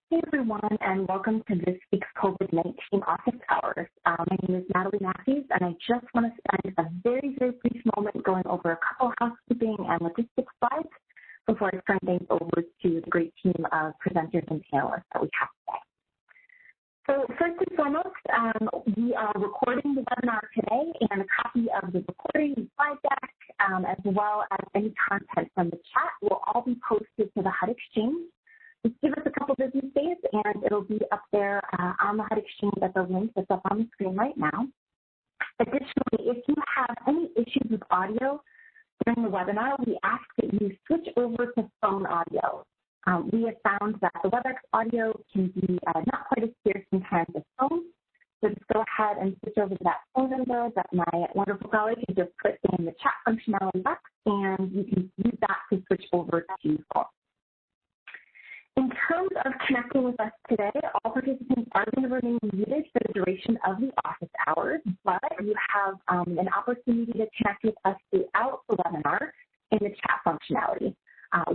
Hey everyone, and welcome to this week's COVID-19 office hours. My name is Natalie Matthews, and I just want to spend a very brief moment going over a couple housekeeping and logistics slides before I turn things over to the great team of presenters and panelists that we have today. So first and foremost, we are recording the webinar today, and a copy of the recording slide deck, as well as any content from the chat, will all be posted to the HUD Exchange. Just give us a couple business days, and it'll be up there on the HUD Exchange at the link that's up on the screen right now. Additionally, if you have any issues with audio during the webinar, we ask that you switch over to phone audio. We have found that the WebEx audio can be not quite as clear sometimes as phone, so just go ahead and switch over to that phone number that my wonderful colleague can just put in the chat functionality box, and you can use that to switch over to phone. In terms of connecting with us today, all participants are going to remain muted for the duration of the office hours, but you have an opportunity to connect with us throughout the webinar in the chat functionality.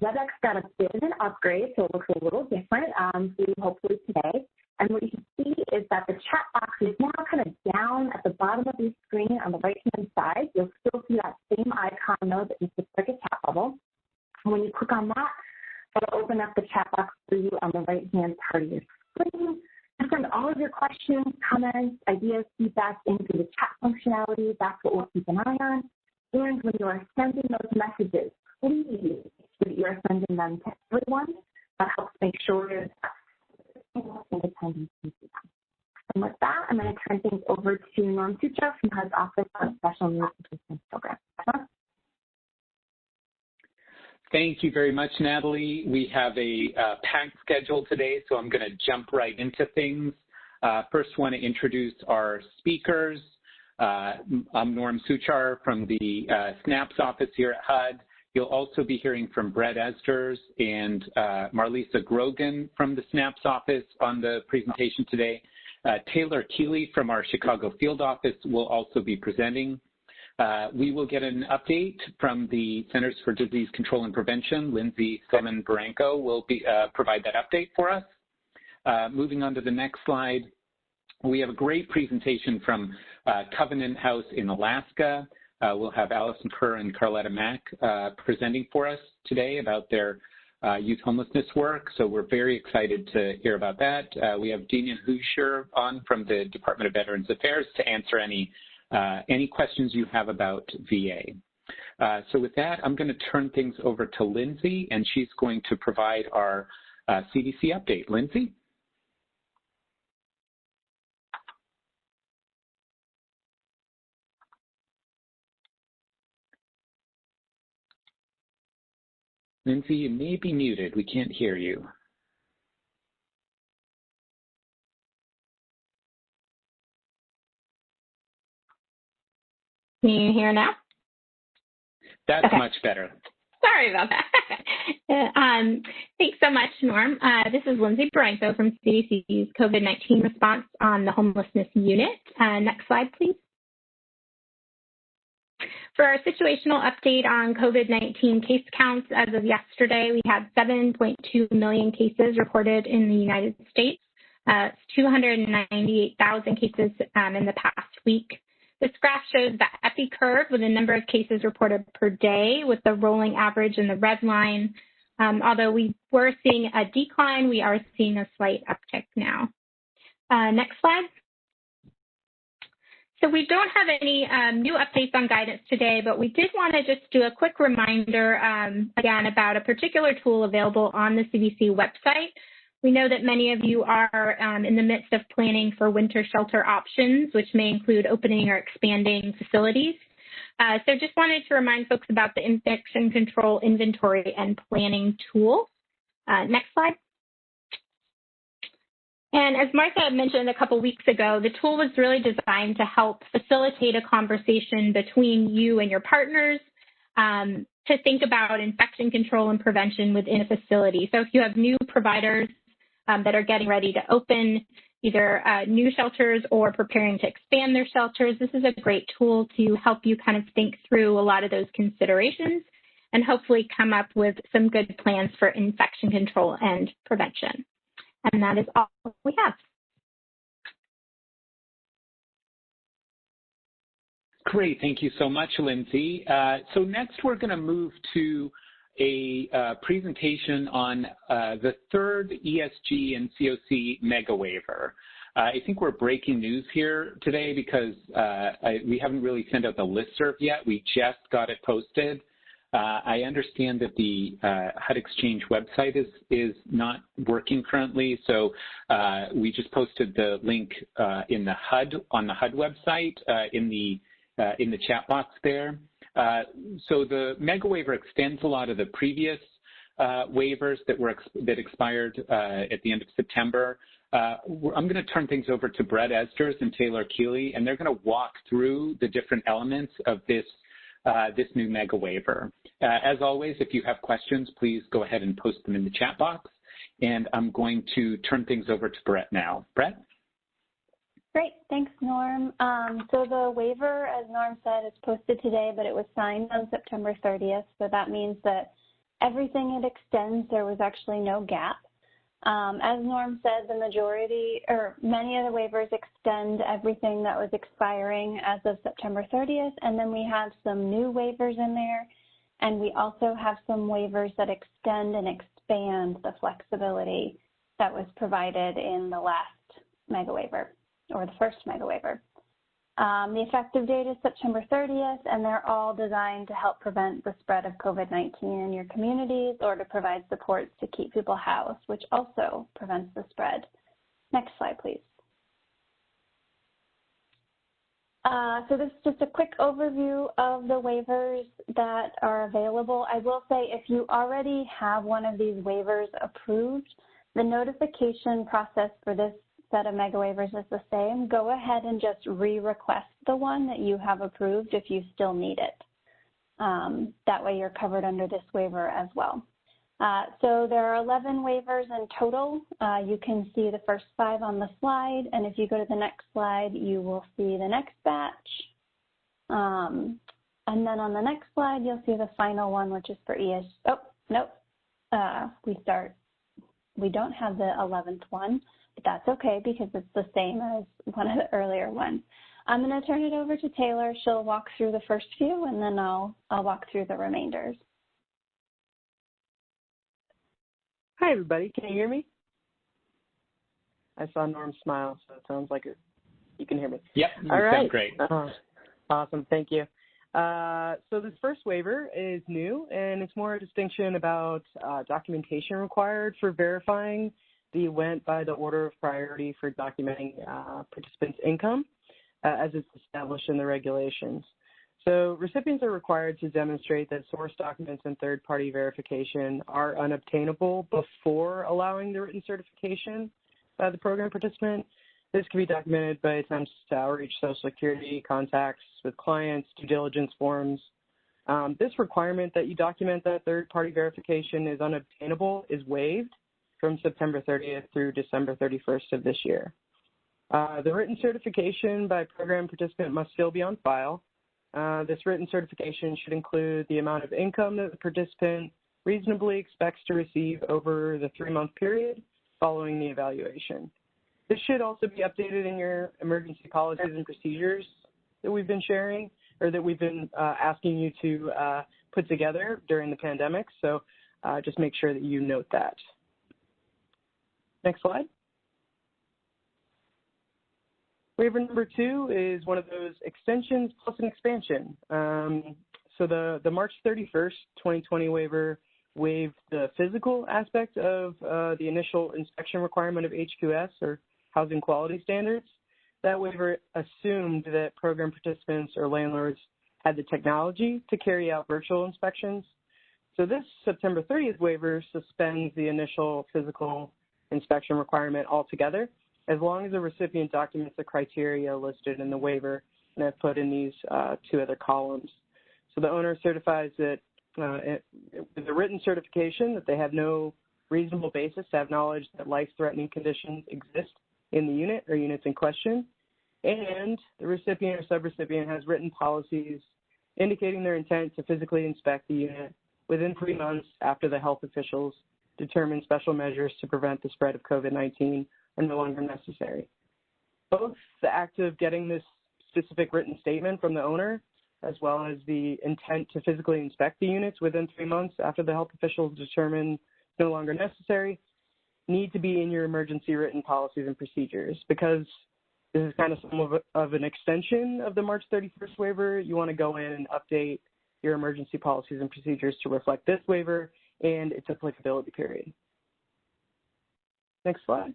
WebEx got a bit of an upgrade, so it looks a little different for you hopefully today. And what you can see is that the chat box is now kind of down at the bottom of your screen on the right-hand side. You'll still see that same icon, though, that just looks like a chat bubble. And when you click on that, it'll open up the chat box for you on the right-hand part of your screen. And send all of your questions, comments, ideas, feedback into the chat functionality. That's what we'll keep an eye on. And when you are sending those messages, please make sure that you are sending them to everyone. That helps make sure that independent. And with that, I'm going to turn things over to Norm Sucha from HUD's Office of Special Needs Assistance Program. Thank you very much, Natalie. We have a packed schedule today, so I'm going to jump right into things. First, want to introduce our speakers. I'm Norm Suchar from the SNAPS office here at HUD. You'll also be hearing from Brett Esters and Marlisa Grogan from the SNAPS office on the presentation today. Taylor Keeley from our Chicago field office will also be presenting. We will get an update from the Centers for Disease Control and Prevention. Lindsay Simon-Baranco will provide that update for us. Moving on to the next slide, we have a great presentation from Covenant House in Alaska. We'll have Allison Kerr and Carletta Mack presenting for us today about their youth homelessness work, so we're very excited to hear about that. We have Dean Hoosier on from the Department of Veterans Affairs to answer any questions you have about VA. So with that, I'm going to turn things over to Lindsay, and she's going to provide our CDC update. Lindsay? Lindsay, you may be muted. We can't hear you. Can you hear now? That's okay. Much better. Sorry about that. Thanks so much, Norm. This is Lindsay Baranco from CDC's COVID-19 response on the homelessness unit. Next slide, please. For our situational update on COVID-19 case counts, as of yesterday, we had 7.2 million cases reported in the United States, 298,000 cases in the past week. This graph shows the epi curve with the number of cases reported per day with the rolling average in the red line. Although we were seeing a decline, we are seeing a slight uptick now. Next slide. So we don't have any new updates on guidance today, but we did want to just do a quick reminder, again, about a particular tool available on the CDC website. We know that many of you are in the midst of planning for winter shelter options, which may include opening or expanding facilities. So just wanted to remind folks about the infection control inventory and planning tool. Next slide. And as Martha mentioned a couple weeks ago, the tool was really designed to help facilitate a conversation between you and your partners to think about infection control and prevention within a facility. So if you have new providers that are getting ready to open either new shelters or preparing to expand their shelters, this is a great tool to help you kind of think through a lot of those considerations and hopefully come up with some good plans for infection control and prevention. And that is all we have. Great, thank you so much, Lindsay. So next we're going to move to a presentation on the third ESG and CoC mega waiver. I think we're breaking news here today because we haven't really sent out the listserv yet. We just got it posted. I understand that the HUD Exchange website is not working currently, so we just posted the link on the HUD website in the chat box there. So the mega waiver extends a lot of the previous waivers that expired at the end of September. I'm going to turn things over to Brett Esters and Taylor Keeley, and they're going to walk through the different elements of this new mega waiver. As always, if you have questions, please go ahead and post them in the chat box. And I'm going to turn things over to Brett now. Brett? Great, thanks, Norm. So the waiver, as Norm said, is posted today, but it was signed on September 30th. So that means that everything it extends, there was actually no gap. As Norm said, the majority, or many of the waivers extend everything that was expiring as of September 30th, and then we have some new waivers in there, and we also have some waivers that extend and expand the flexibility that was provided in the last mega waiver, or the first mega waiver. The effective date is September 30th, and they're all designed to help prevent the spread of COVID-19 in your communities or to provide supports to keep people housed, which also prevents the spread. Next slide, please. So this is just a quick overview of the waivers that are available. I will say if you already have one of these waivers approved, the notification process for this set of mega waivers is the same. Go ahead and just re-request the one that you have approved if you still need it. That way you're covered under this waiver as well. So there are 11 waivers in total. You can see the first 5 on the slide, and if you go to the next slide, you will see the next batch. And then on the next slide, you'll see the final one, which is for ES. Oh, nope. We don't have the 11th one. But that's okay because it's the same as one of the earlier ones. I'm going to turn it over to Taylor. She'll walk through the first few, and then I'll walk through the remainders. Hi, everybody. Can you hear me? I saw Norm smile, so it sounds like you can hear me. Yep, you All right. sound great. Awesome. Thank you. So this first waiver is new, and it's more a distinction about documentation required for verifying the went by the order of priority for documenting participants' income as it's established in the regulations. So recipients are required to demonstrate that source documents and third-party verification are unobtainable before allowing the written certification by the program participant. This can be documented by attempts to outreach Social Security, contacts with clients, due diligence forms. This requirement that you document that third-party verification is unobtainable is waived from September 30th through December 31st of this year. The written certification by program participant must still be on file. This written certification should include the amount of income that the participant reasonably expects to receive over the 3-month period following the evaluation. This should also be updated in your emergency policies and procedures that we've been sharing, or that we've been asking you to put together during the pandemic. So just make sure that you note that. Next slide. Waiver number 2 is one of those extensions plus an expansion. So the March 31st, 2020 waiver waived the physical aspect of the initial inspection requirement of HQS, or housing quality standards. That waiver assumed that program participants or landlords had the technology to carry out virtual inspections. So this September 30th waiver suspends the initial physical inspection requirement altogether, as long as the recipient documents the criteria listed in the waiver, and I've put in these 2 other columns. So the owner certifies that with a written certification that they have no reasonable basis to have knowledge that life-threatening conditions exist in the unit or units in question, and the recipient or subrecipient has written policies indicating their intent to physically inspect the unit within 3 months after the health officials determine special measures to prevent the spread of COVID-19 are no longer necessary. Both the act of getting this specific written statement from the owner, as well as the intent to physically inspect the units within 3 months after the health officials determine it's no longer necessary, need to be in your emergency written policies and procedures. Because this is kind of some of an extension of the March 31st waiver, you want to go in and update your emergency policies and procedures to reflect this waiver and its applicability period. Next slide.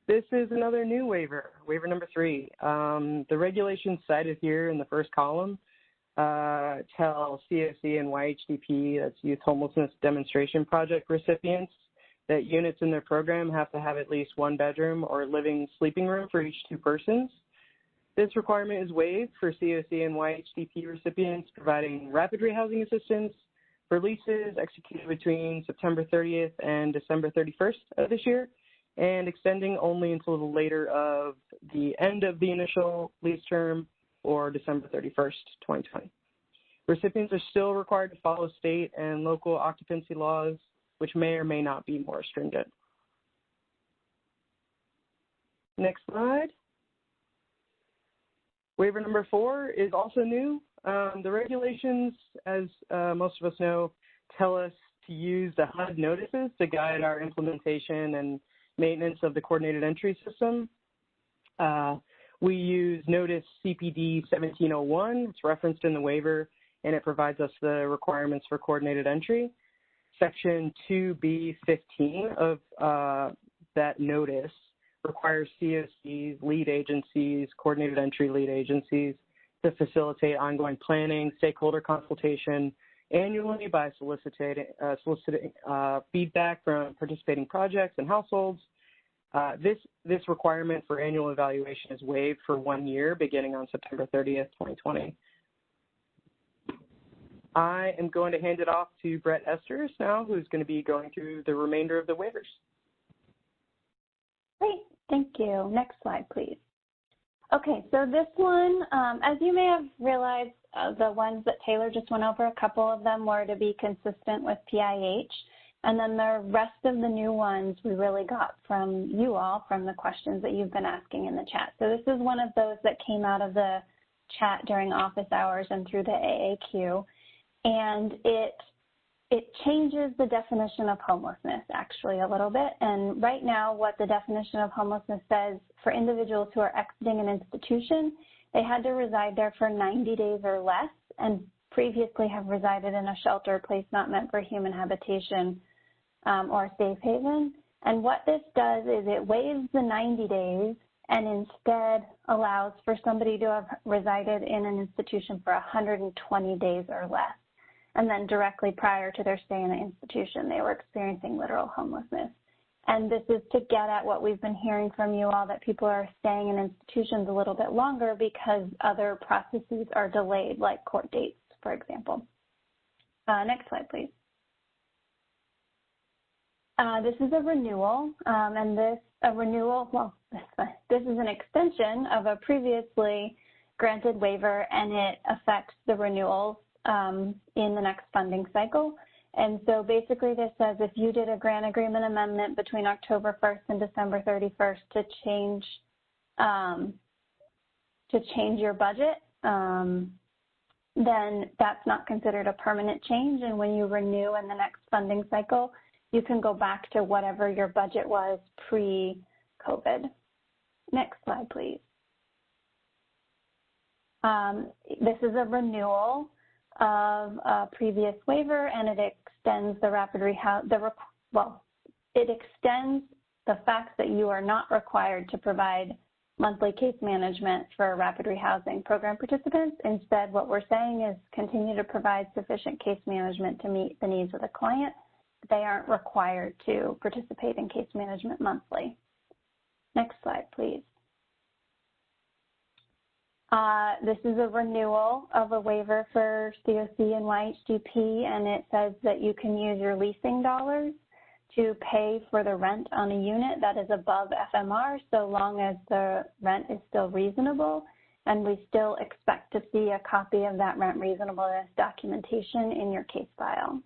This is another new waiver, waiver number 3. The regulations cited here in the first column tell CoC and YHDP, that's Youth Homelessness Demonstration Project recipients, that units in their program have to have at least 1 bedroom or living sleeping room for each 2 persons. This requirement is waived for CoC and YHDP recipients providing rapid rehousing assistance for leases executed between September 30th and December 31st of this year, and extending only until the later of the end of the initial lease term or December 31st, 2020. Recipients are still required to follow state and local occupancy laws, which may or may not be more stringent. Next slide. Waiver number 4 is also new. The regulations, as most of us know, tell us to use the HUD notices to guide our implementation and maintenance of the coordinated entry system. We use notice CPD 1701. It's referenced in the waiver, and it provides us the requirements for coordinated entry. Section 2B15 of that notice requires CoCs, lead agencies, coordinated entry lead agencies to facilitate ongoing planning, stakeholder consultation annually by soliciting feedback from participating projects and households. This requirement for annual evaluation is waived for 1 year beginning on September 30th, 2020. I am going to hand it off to Brett Esters now, who's going to be going through the remainder of the waivers. Great, thank you. Next slide, please. Okay, so this one, as you may have realized, the ones that Taylor just went over, a couple of them were to be consistent with PIH. And then the rest of the new ones we really got from you all, from the questions that you've been asking in the chat. So this is one of those that came out of the chat during office hours and through the AAQ. And it changes the definition of homelessness actually a little bit. And right now what the definition of homelessness says for individuals who are exiting an institution, they had to reside there for 90 days or less and previously have resided in a shelter place not meant for human habitation or safe haven. And what this does is it waives the 90 days and instead allows for somebody to have resided in an institution for 120 days or less. And then directly prior to their stay in the institution, they were experiencing literal homelessness. And this is to get at what we've been hearing from you all, that people are staying in institutions a little bit longer because other processes are delayed, like court dates, for example. Next slide, please. This is a renewal, and this is an extension of a previously granted waiver, and it affects the renewals in the next funding cycle. And so basically this says if you did a grant agreement amendment between October 1st and December 31st to change your budget, then that's not considered a permanent change. And when you renew in the next funding cycle, you can go back to whatever your budget was pre-COVID. Next slide, please. This is a renewal of a previous waiver, and it extends the it extends the fact that you are not required to provide monthly case management for rapid rehousing program participants. Instead, what we're saying is continue to provide sufficient case management to meet the needs of the client. They aren't required to participate in case management monthly. Next slide, please. This is a renewal of a waiver for CoC and YHDP, and it says that you can use your leasing dollars to pay for the rent on a unit that is above FMR so long as the rent is still reasonable. and we still expect to see a copy of that rent reasonableness documentation in your case file.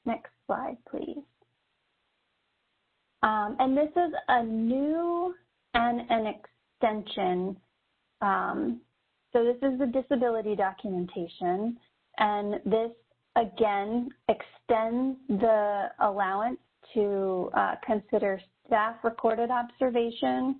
Next slide, please. And this is a new and an extension. So this is the disability documentation, and this again extends the allowance to consider staff recorded observation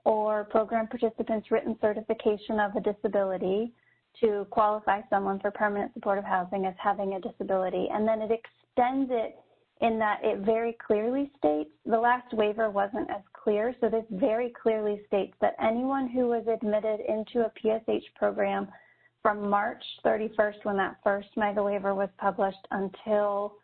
or program participants' written certification of a disability to qualify someone for permanent supportive housing as having a disability. And then it extends it in that it very clearly states, the last waiver wasn't as clear, so this very clearly states that anyone who was admitted into a PSH program from March 31st, when that first mega waiver was published, until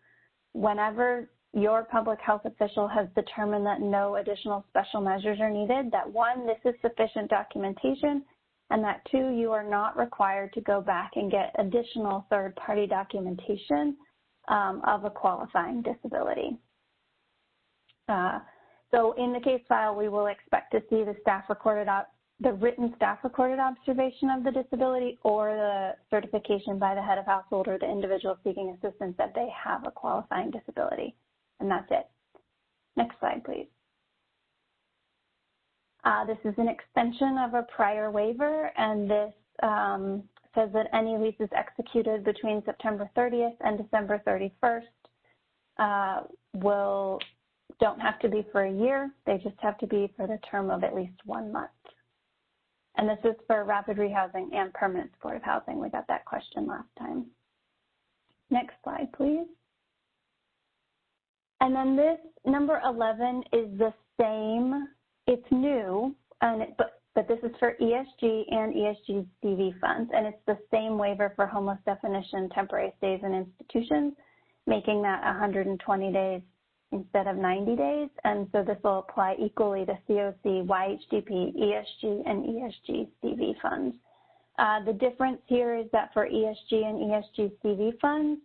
whenever your public health official has determined that no additional special measures are needed, that one, this is sufficient documentation, and that two, you are not required to go back and get additional third-party documentation of a qualifying disability. So in the case file, we will expect to see the written staff recorded observation of the disability or the certification by the head of household or the individual seeking assistance that they have a qualifying disability. And that's it. Next slide, please. This is an extension of a prior waiver, and this says that any leases executed between September 30th and December 31st don't have to be for a year. They just have to be for the term of at least 1 month. And this is for rapid rehousing and permanent supportive housing. We got that question last time. Next slide, please. And then this number 11 is the same. It's new, but this is for ESG and ESG CV funds, and it's the same waiver for homeless definition, temporary stays in institutions, making that 120 days instead of 90 days. And so this will apply equally to CoC, YHDP, ESG, and ESG CV funds. The difference here is that for ESG and ESG CV funds,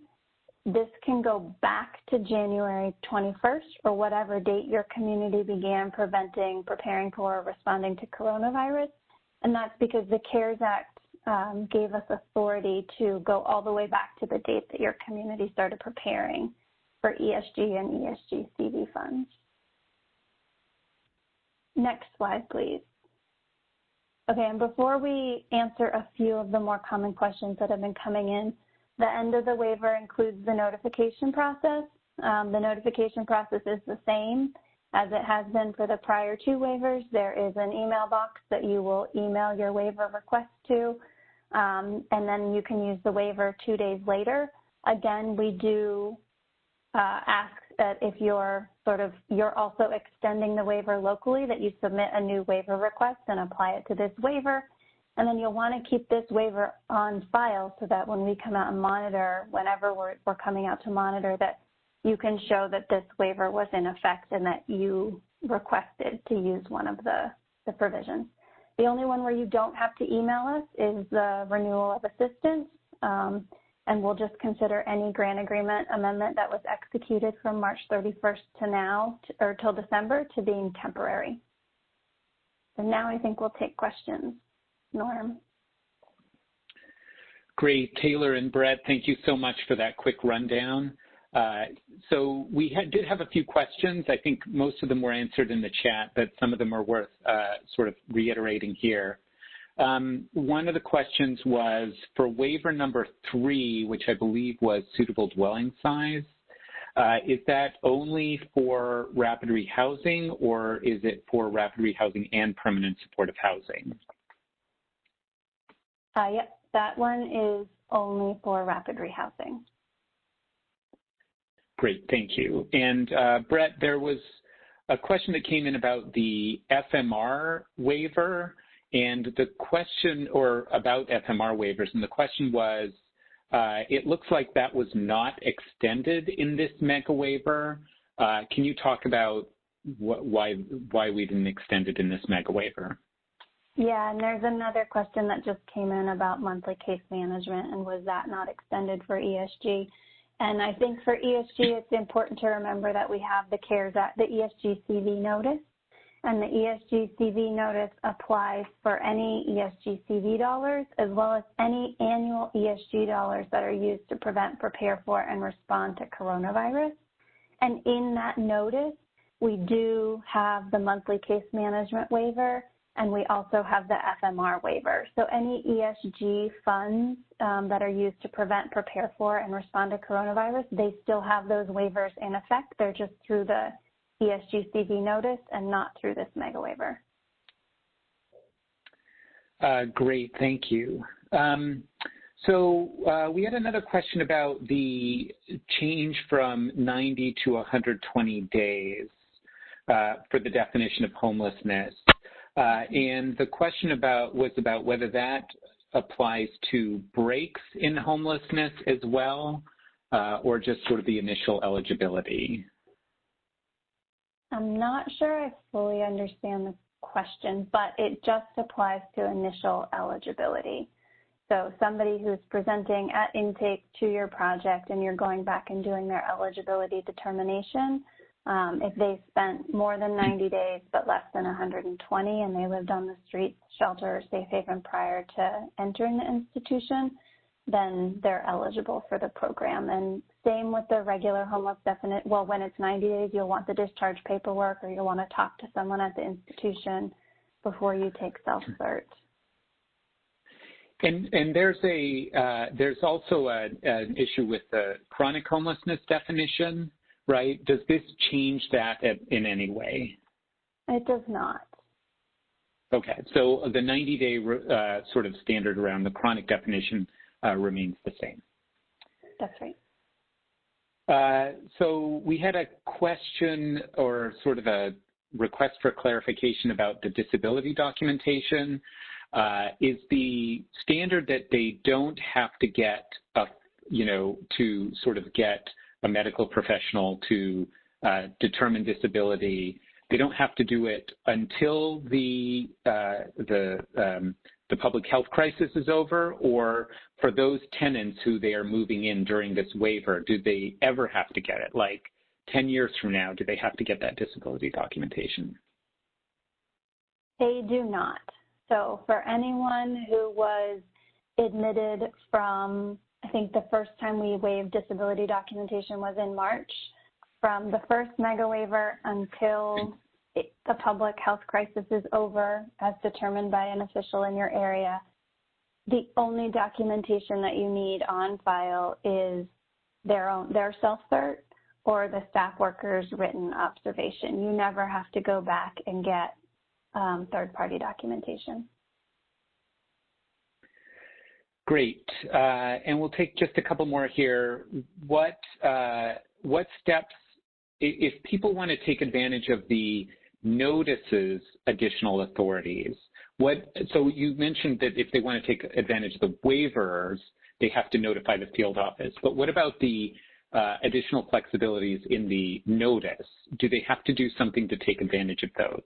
this can go back to January 21st or whatever date your community began preventing, preparing for, or responding to coronavirus. And that's because the CARES Act gave us authority to go all the way back to the date that your community started preparing for ESG and ESG CV funds. Next slide, please. Okay, and before we answer a few of the more common questions that have been coming in, the end of the waiver includes the notification process. The notification process is the same as it has been for the prior two waivers. There is an email box that you will email your waiver request to, and then you can use the waiver 2 days later. Again, we do ask that if you're also extending the waiver locally, that you submit a new waiver request and apply it to this waiver. And then you'll want to keep this waiver on file so that when we come out and monitor, whenever we're coming out to monitor, that you can show that this waiver was in effect and that you requested to use one of the provisions. The only one where you don't have to email us is the renewal of assistance, and we'll just consider any grant agreement amendment that was executed from March 31st to now, or till December, to being temporary. And now I think we'll take questions. Norm. Great, Taylor and Brett, thank you so much for that quick rundown. So we did have a few questions. I think most of them were answered in the chat, but some of them are worth sort of reiterating here. One of the questions was for waiver number 3, which I believe was suitable dwelling size. Is that only for rapid rehousing, or is it for rapid rehousing and permanent supportive housing? Yep, that one is only for rapid rehousing. Great, thank you. And Brett, there was a question that came in about the FMR waiver, and the question, or about FMR waivers, and the question was, it looks like that was not extended in this mega waiver. Can you talk about why we didn't extend it in this mega waiver? Yeah, and there's another question that just came in about monthly case management, and was that not extended for ESG? And I think for ESG, it's important to remember that we have the CARES Act, the ESG CV notice, and the ESG CV notice applies for any ESG CV dollars as well as any annual ESG dollars that are used to prevent, prepare for, and respond to coronavirus. And in that notice, we do have the monthly case management waiver, and we also have the FMR waiver. So any ESG funds that are used to prevent, prepare for, and respond to coronavirus, they still have those waivers in effect. They're just through the ESG CV notice and not through this mega waiver. Great, thank you. So we had another question about the change from 90 to 120 days for the definition of homelessness. And the question was about whether that applies to breaks in homelessness as well, or just sort of the initial eligibility. I'm not sure I fully understand the question, but it just applies to initial eligibility. So somebody who's presenting at intake to your project and you're going back and doing their eligibility determination, if they spent more than 90 days but less than 120 and they lived on the streets, shelter, or safe haven prior to entering the institution, then they're eligible for the program. And same with the regular homeless definite. Well, when it's 90 days, you'll want the discharge paperwork or you'll want to talk to someone at the institution before you take self-cert. And there's also an issue with the chronic homelessness definition, right? Does this change that in any way? It does not. Okay, so the 90-day sort of standard around the chronic definition remains the same. That's right. So we had a question or sort of a request for clarification about the disability documentation. Is the standard that they don't have to get to sort of get a medical professional to determine disability? They don't have to do it until the public health crisis is over, or for those tenants who they are moving in during this waiver, do they ever have to get it? Like 10 years from now, do they have to get that disability documentation? They do not. So for anyone who was admitted from, I think the first time we waived disability documentation was in March, from the first mega waiver until the public health crisis is over, as determined by an official in your area, the only documentation that you need on file is their self-cert or the staff worker's written observation. You never have to go back and get third-party documentation. Great, and we'll take just a couple more here. What steps, if people want to take advantage of the notices additional authorities, so you mentioned that if they want to take advantage of the waivers, they have to notify the field office, but what about the additional flexibilities in the notice? Do they have to do something to take advantage of those?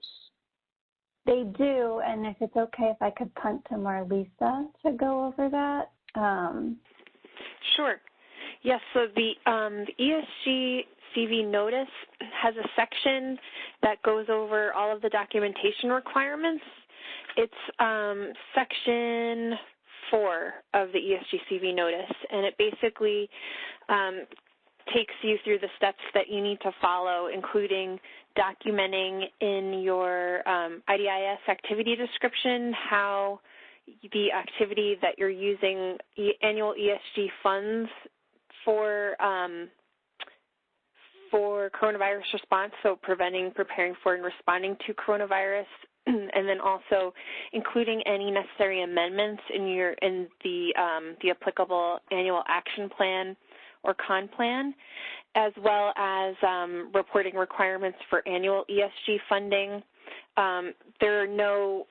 They do, and if it's okay, if I could punt to Marlisa to go over that. Sure. Yes, so the ESG CV notice has a section that goes over all of the documentation requirements. It's section 4 of the ESG CV notice, and it basically takes you through the steps that you need to follow, including documenting in your IDIS activity description how the activity that you're using annual ESG funds for coronavirus response, so preventing, preparing for, and responding to coronavirus, and then also including any necessary amendments in the applicable annual action plan or CON plan, as well as reporting requirements for annual ESG funding. There's no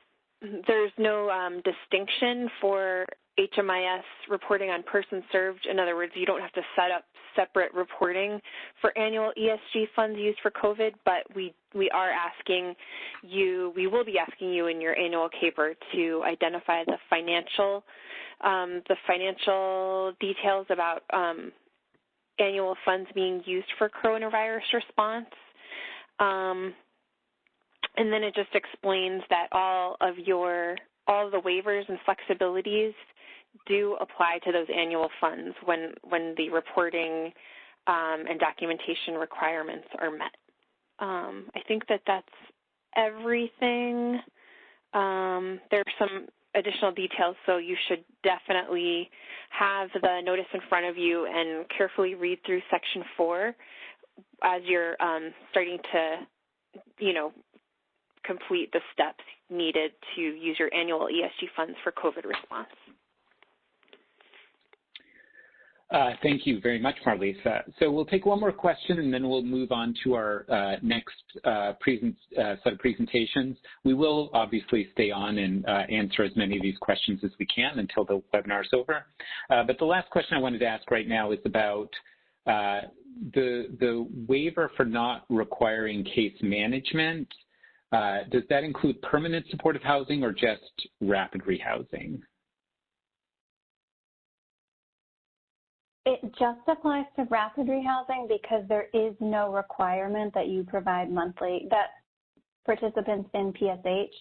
distinction for HMIS reporting on persons served. In other words, you don't have to set up separate reporting for annual ESG funds used for COVID, but we will be asking you in your annual CAPER to identify the financial details about annual funds being used for coronavirus response. And then it just explains that all of the waivers and flexibilities do apply to those annual funds when the reporting and documentation requirements are met. I think that's everything. There's some additional details, so you should definitely have the notice in front of you and carefully read through Section 4 as you're starting to, complete the steps needed to use your annual ESG funds for COVID response. Thank you very much, Marlisa. So we'll take one more question and then we'll move on to our next set of presentations. We will obviously stay on and answer as many of these questions as we can until the webinar is over. But the last question I wanted to ask right now is about the waiver for not requiring case management. Does that include permanent supportive housing or just rapid rehousing? It just applies to rapid rehousing because there is no requirement that you provide monthly, that participants in PSH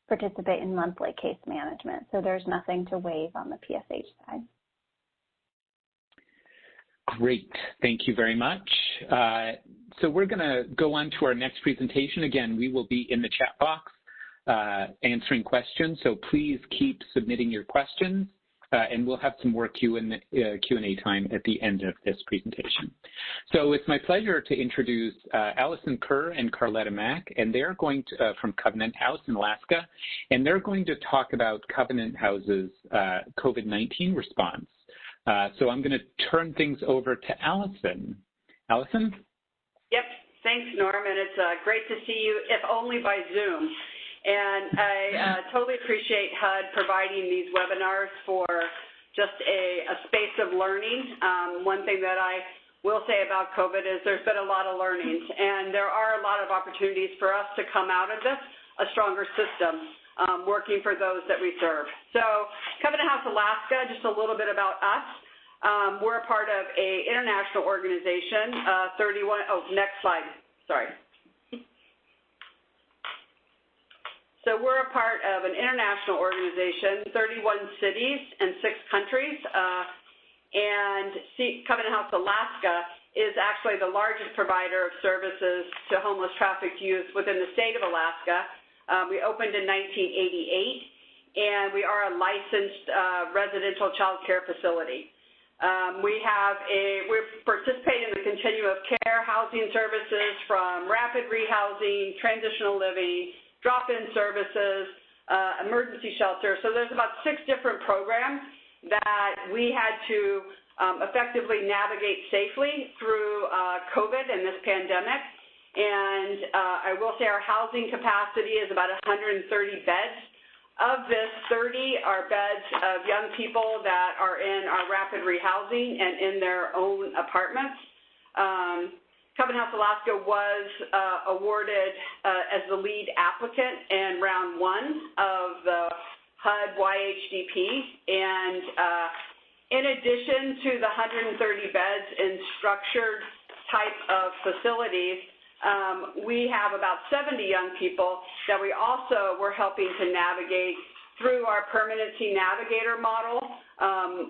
participate in monthly case management. So there's nothing to waive on the PSH side. Great, thank you very much. So we're gonna go on to our next presentation. Again, we will be in the chat box answering questions, so please keep submitting your questions. And we'll have some more Q&A time at the end of this presentation. So it's my pleasure to introduce Allison Kerr and Carletta Mack, and they're going to, from Covenant House in Alaska, and they're going to talk about Covenant House's COVID-19 response. So I'm going to turn things over to Allison. Allison? Yep, thanks, Norm, and it's great to see you, if only by Zoom. And I totally appreciate HUD providing these webinars for just a space of learning. One thing that I will say about COVID is there's been a lot of learnings, and there are a lot of opportunities for us to come out of this a stronger system, working for those that we serve. So Covenant House Alaska, just a little bit about us. We're a part of an international organization, next slide, sorry. So we're a part of an international organization, 31 cities and 6 countries, and Covenant House Alaska is actually the largest provider of services to homeless trafficked youth within the state of Alaska. We opened in 1988, and we are a licensed residential child care facility. We participate in the continuum of care housing services from rapid rehousing, transitional living, drop-in services, emergency shelter. So there's about 6 different programs that we had to effectively navigate safely through COVID and this pandemic. And I will say our housing capacity is about 130 beds. Of this, 30 are beds of young people that are in our rapid rehousing and in their own apartments. Covenant House Alaska was awarded as the lead applicant in round 1 of the HUD YHDP. And in addition to the 130 beds in structured type of facilities, we have about 70 young people that we also were helping to navigate through our permanency navigator model,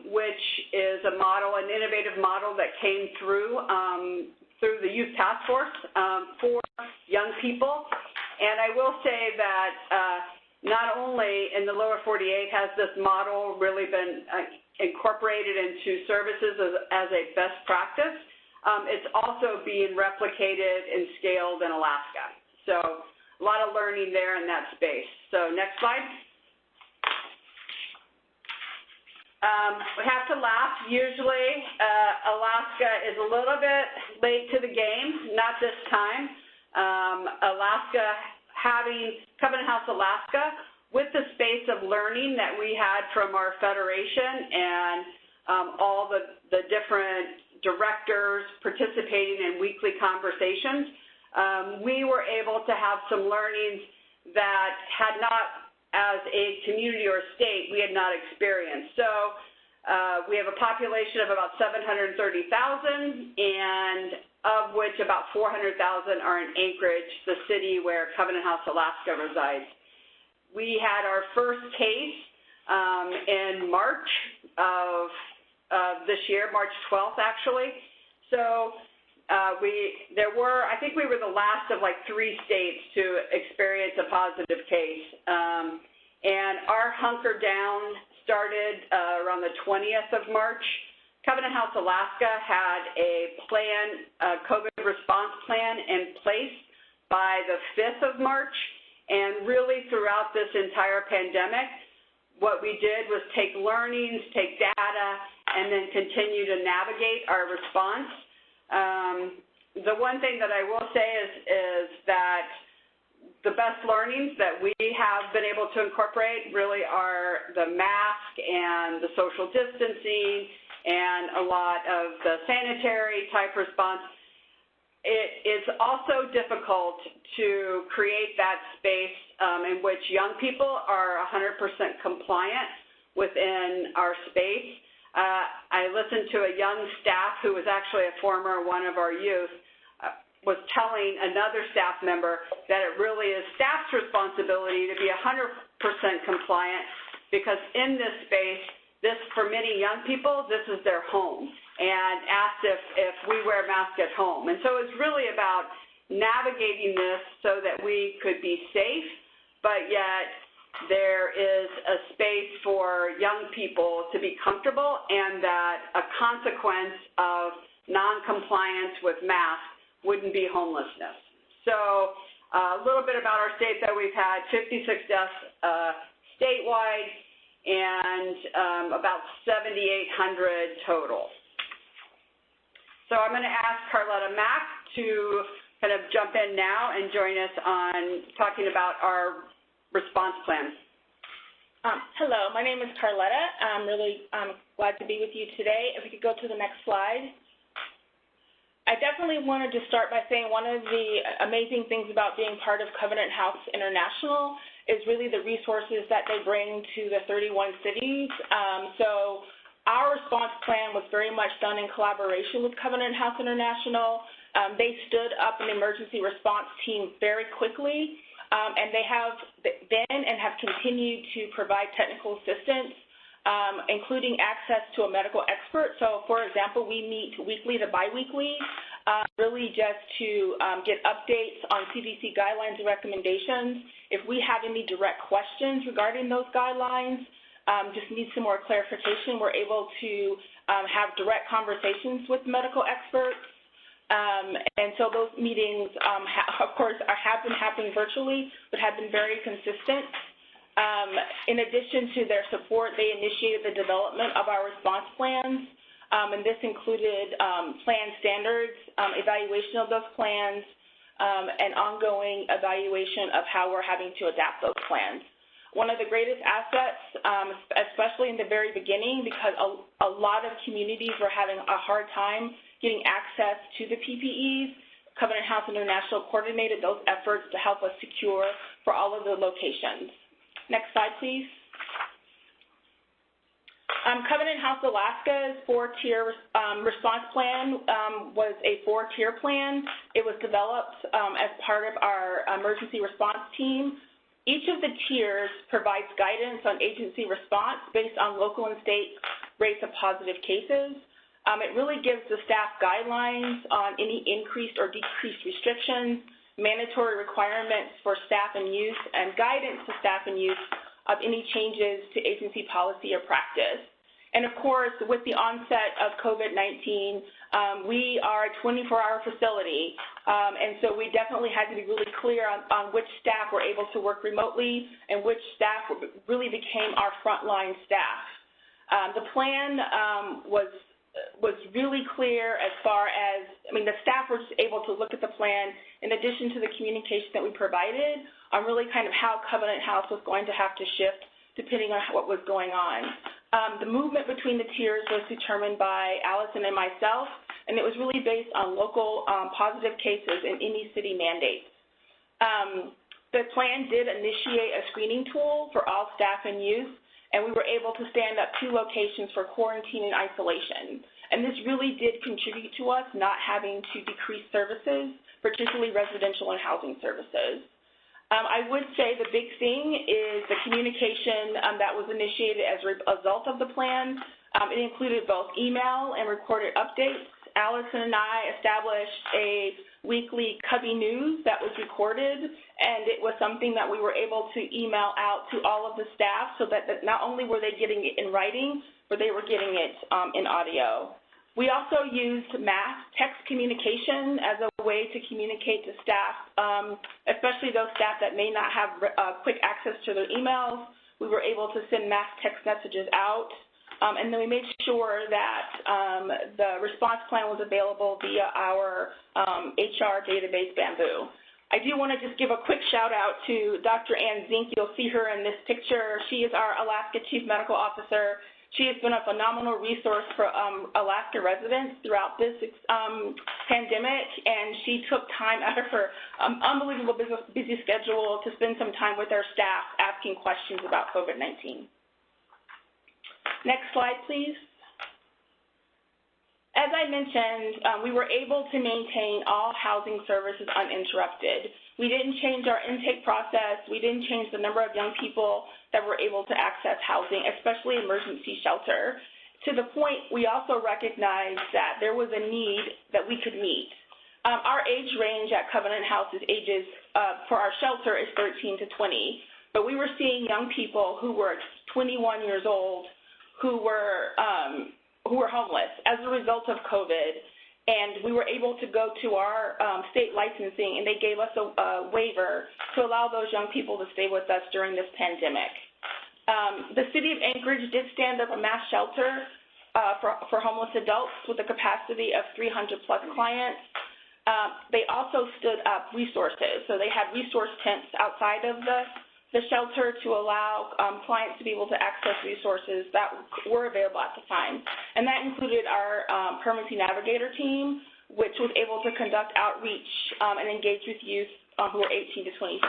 which is a model, an innovative model that came through the Youth Task Force for young people. And I will say that not only in the lower 48 has this model really been incorporated into services as a best practice, it's also being replicated and scaled in Alaska. So a lot of learning there in that space. So next slide. We have to laugh. Usually, Alaska is a little bit late to the game. Not this time. Alaska, having Covenant House Alaska, with the space of learning that we had from our federation and all the different directors participating in weekly conversations, we were able to have some learnings that had not, as a community or state, we had not experienced. So we have a population of about 730,000, and of which about 400,000 are in Anchorage, the city where Covenant House, Alaska resides. We had our first case in March of this year, March 12th actually. So I think we were the last of like 3 states to experience a positive case. And our hunker down started around the 20th of March. Covenant House, Alaska had a COVID response plan in place by the 5th of March. And really throughout this entire pandemic, what we did was take learnings, take data, and then continue to navigate our response. The one thing that I will say is that the best learnings that we have been able to incorporate really are the mask and the social distancing and a lot of the sanitary type response. It is also difficult to create that space in which young people are 100% compliant within our space. I listened to a young staff who was actually a former one of our youth was telling another staff member that it really is staff's responsibility to be 100% compliant because in this space, for many young people, this is their home, and asked if we wear masks at home. And so it's really about navigating this so that we could be safe, but yet there is a space for young people to be comfortable and that a consequence of noncompliance with masks wouldn't be homelessness. So a little bit about our state that we've had 56 deaths statewide and about 7,800 total. So I'm going to ask Carletta Mack to kind of jump in now and join us on talking about our response plan. Hello, my name is Carletta. I'm really glad to be with you today. If we could go to the next slide. I definitely wanted to start by saying one of the amazing things about being part of Covenant House International is really the resources that they bring to the 31 cities. So our response plan was very much done in collaboration with Covenant House International. They stood up an emergency response team very quickly, and they have been and have continued to provide technical assistance, including access to a medical expert. So, for example, we meet weekly to biweekly, really just to get updates on CDC guidelines and recommendations. If we have any direct questions regarding those guidelines, just need some more clarification, we're able to have direct conversations with medical experts. And so those meetings, of course, have been happening virtually, but have been very consistent. In addition to their support, they initiated the development of our response plans, and this included plan standards, evaluation of those plans, and ongoing evaluation of how we're having to adapt those plans. One of the greatest assets, especially in the very beginning, because a lot of communities were having a hard time getting access to the PPEs, Covenant House International coordinated those efforts to help us secure for all of the locations. Next slide, please. Covenant House Alaska's 4-tier response plan was a 4-tier plan. It was developed as part of our emergency response team. Each of the tiers provides guidance on agency response based on local and state rates of positive cases. It really gives the staff guidelines on any increased or decreased restrictions, mandatory requirements for staff and use, and guidance to staff and use of any changes to agency policy or practice. And of course, with the onset of COVID-19, we are a 24-hour facility, and so we definitely had to be really clear on which staff were able to work remotely and which staff really became our frontline staff. The plan was really clear as far as, the staff were just able to look at the plan in addition to the communication that we provided on really kind of how Covenant House was going to have to shift depending on what was going on. The movement between the tiers was determined by Allison and myself, and it was really based on local positive cases in any city mandates. The plan did initiate a screening tool for all staff and youth, and we were able to stand up 2 locations for quarantine and isolation. And this really did contribute to us not having to decrease services, particularly residential and housing services. I would say the big thing is the communication that was initiated as a result of the plan. It included both email and recorded updates. Allison and I established a weekly Cubby News that was recorded, and it was something that we were able to email out to all of the staff so that not only were they getting it in writing, but they were getting it in audio. We also used mass text communication as a way to communicate to staff, especially those staff that may not have quick access to their emails. We were able to send mass text messages out, and then we made sure that the response plan was available via our HR database, Bamboo. I do want to just give a quick shout out to Dr. Ann Zink. You'll see her in this picture. She is our Alaska Chief Medical Officer. She has been a phenomenal resource for Alaska residents throughout this pandemic, and she took time out of her unbelievable busy schedule to spend some time with our staff asking questions about COVID-19. Next slide, please. As I mentioned, we were able to maintain all housing services uninterrupted. We didn't change our intake process. We didn't change the number of young people that were able to access housing, especially emergency shelter. To the point, we also recognized that there was a need that we could meet. Our age range at Covenant House's ages for our shelter is 13 to 20, but we were seeing young people who were 21 years old who were homeless as a result of COVID. And we were able to go to our state licensing, and they gave us a waiver to allow those young people to stay with us during this pandemic. The city of Anchorage did stand up a mass shelter for homeless adults with a capacity of 300 plus clients. They also stood up resources. So they had resource tents outside of the shelter to allow clients to be able to access resources that were available at the time. And that included our permanency navigator team, which was able to conduct outreach and engage with youth who were 18 to 24.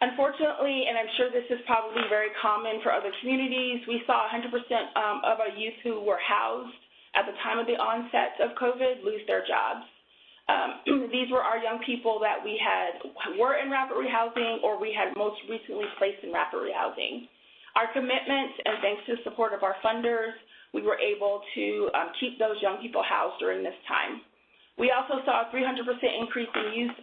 Unfortunately, and I'm sure this is probably very common for other communities, we saw 100% of our youth who were housed at the time of the onset of COVID lose their jobs. These were our young people that we were in rapid rehousing or we had most recently placed in rapid rehousing. Our commitment, and thanks to the support of our funders, we were able to keep those young people housed during this time. We also saw a 300% increase in youth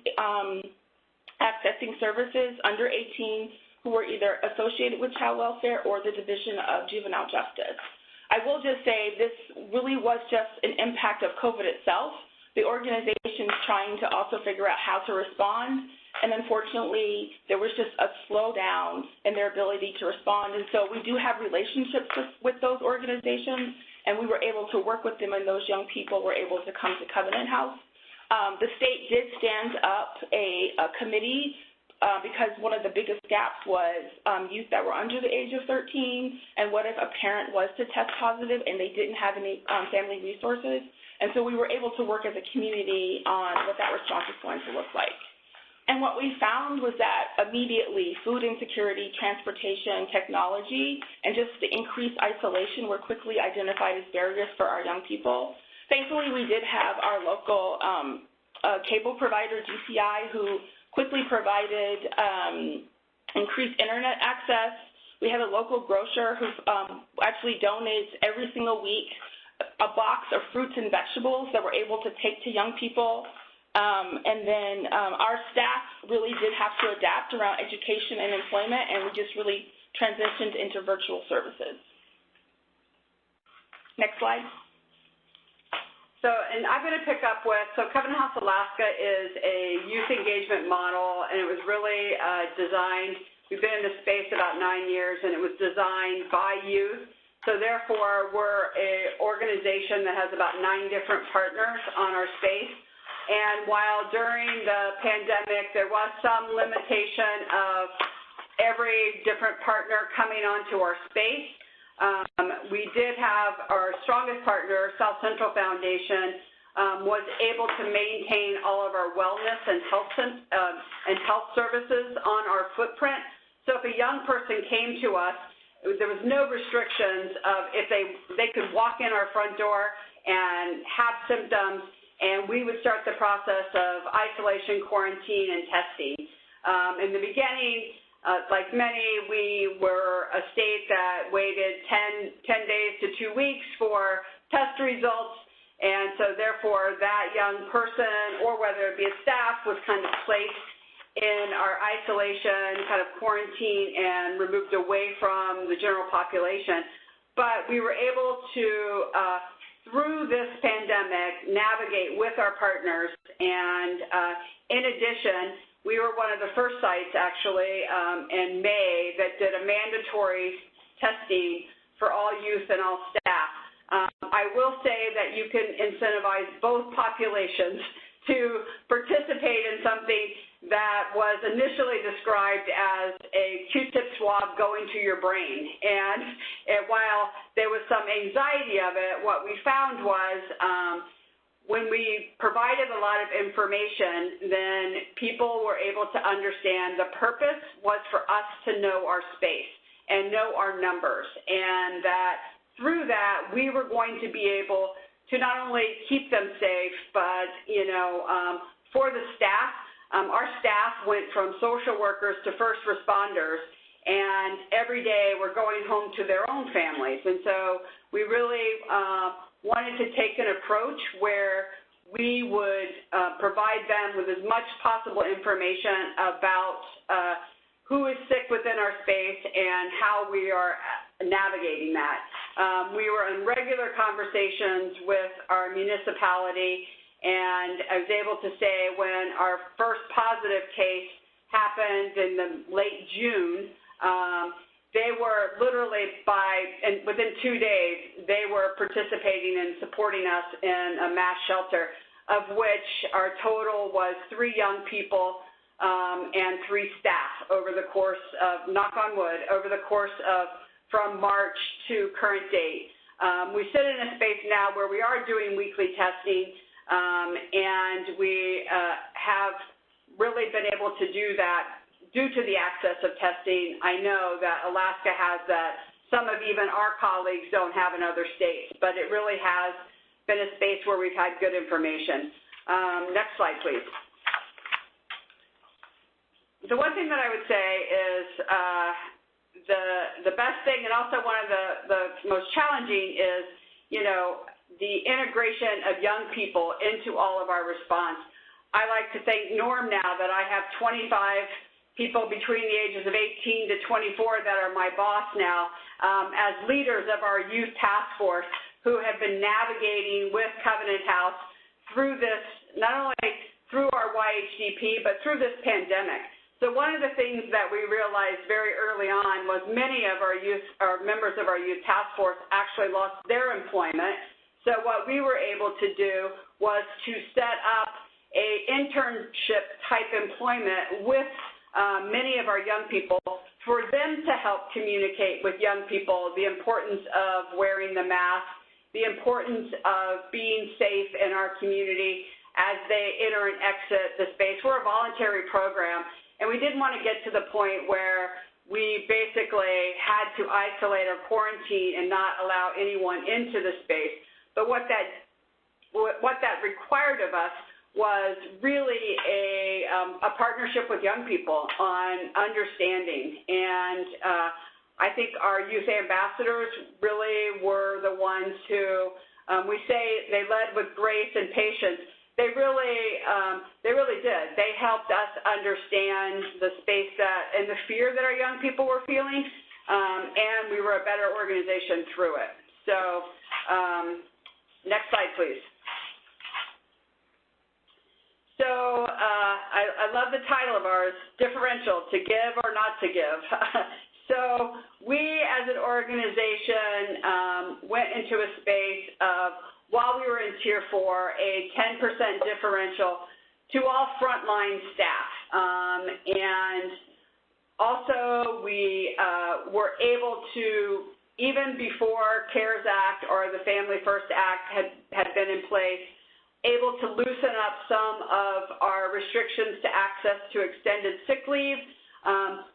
accessing services under 18 who were either associated with child welfare or the Division of Juvenile Justice. I will just say this really was just an impact of COVID itself. The organization's trying to also figure out how to respond, and unfortunately, there was just a slowdown in their ability to respond. And so we do have relationships with those organizations, and we were able to work with them, and those young people were able to come to Covenant House. The state did stand up a committee because one of the biggest gaps was youth that were under the age of 13, and what if a parent was to test positive and they didn't have any family resources. And so we were able to work as a community on what that response is going to look like. And what we found was that immediately food insecurity, transportation, technology, and just the increased isolation were quickly identified as barriers for our young people. Thankfully, we did have our local cable provider, GCI, who quickly provided increased internet access. We had a local grocer who actually donates every single week a box of fruits and vegetables that we're able to take to young people. And then our staff really did have to adapt around education and employment, and we just really transitioned into virtual services. Next slide. And I'm going to pick up with, Covenant House Alaska is a youth engagement model, and it was really designed, we've been in this space about 9 years, and it was designed by youth. So therefore, we're an organization that has about 9 different partners on our space. And while during the pandemic, there was some limitation of every different partner coming onto our space, we did have our strongest partner, South Central Foundation, was able to maintain all of our wellness and health services on our footprint. So if a young person came to us there was no restrictions of if they could walk in our front door and have symptoms, and we would start the process of isolation, quarantine, and testing. In the beginning, like many, we were a state that waited 10 days to 2 weeks for test results, and so therefore that young person, or whether it be a staff, was kind of placed in our isolation, kind of quarantine, and removed away from the general population. But we were able to, through this pandemic, navigate with our partners, and in addition, we were one of the first sites, actually, in May that did a mandatory testing for all youth and all staff. I will say that you can incentivize both populations to participate in something that was initially described as a Q-tip swab going to your brain. And while there was some anxiety of it, what we found was when we provided a lot of information, then people were able to understand the purpose was for us to know our space and know our numbers, and that through that we were going to be able to not only keep them safe, but for the staff, our staff went from social workers to first responders, and every day we're going home to their own families. And so we really wanted to take an approach where we would provide them with as much possible information about who is sick within our space and how we are navigating that. We were in regular conversations with our municipality, and I was able to say when our first positive case happened in the late June, they were literally within 2 days, they were participating and supporting us in a mass shelter, of which our total was 3 young people and 3 staff over the course of, knock on wood, over the course of from March to current date. We sit in a space now where we are doing weekly testing, and we have really been able to do that due to the access of testing. I know that Alaska has that. Some of even our colleagues don't have in other states, but it really has been a space where we've had good information. Next slide, please. The one thing that I would say is the best thing, and also one of the most challenging, is the integration of young people into all of our response. I like to thank Norm now that I have 25 people between the ages of 18 to 24 that are my boss now as leaders of our youth task force, who have been navigating with Covenant House through this, not only through our YHDP, but through this pandemic. So one of the things that we realized very early on was many of our members of our youth task force actually lost their employment. So what we were able to do was to set up an internship type employment with many of our young people, for them to help communicate with young people the importance of wearing the mask, the importance of being safe in our community as they enter and exit the space. We're a voluntary program, and we didn't want to get to the point where we basically had to isolate or quarantine and not allow anyone into the space. But what that required of us was really a partnership with young people on understanding. And I think our youth ambassadors really were the ones who, we say they led with grace and patience. They really did. They helped us understand the space and the fear that our young people were feeling, and we were a better organization through it. So next slide, please. So I love the title of ours, Differential, to give or not to give. So we as an organization went into a space of, while we were in Tier 4, a 10% differential to all frontline staff. And also we were able to, even before CARES Act or the Family First Act had been in place, able to loosen up some of our restrictions to access to extended sick leave,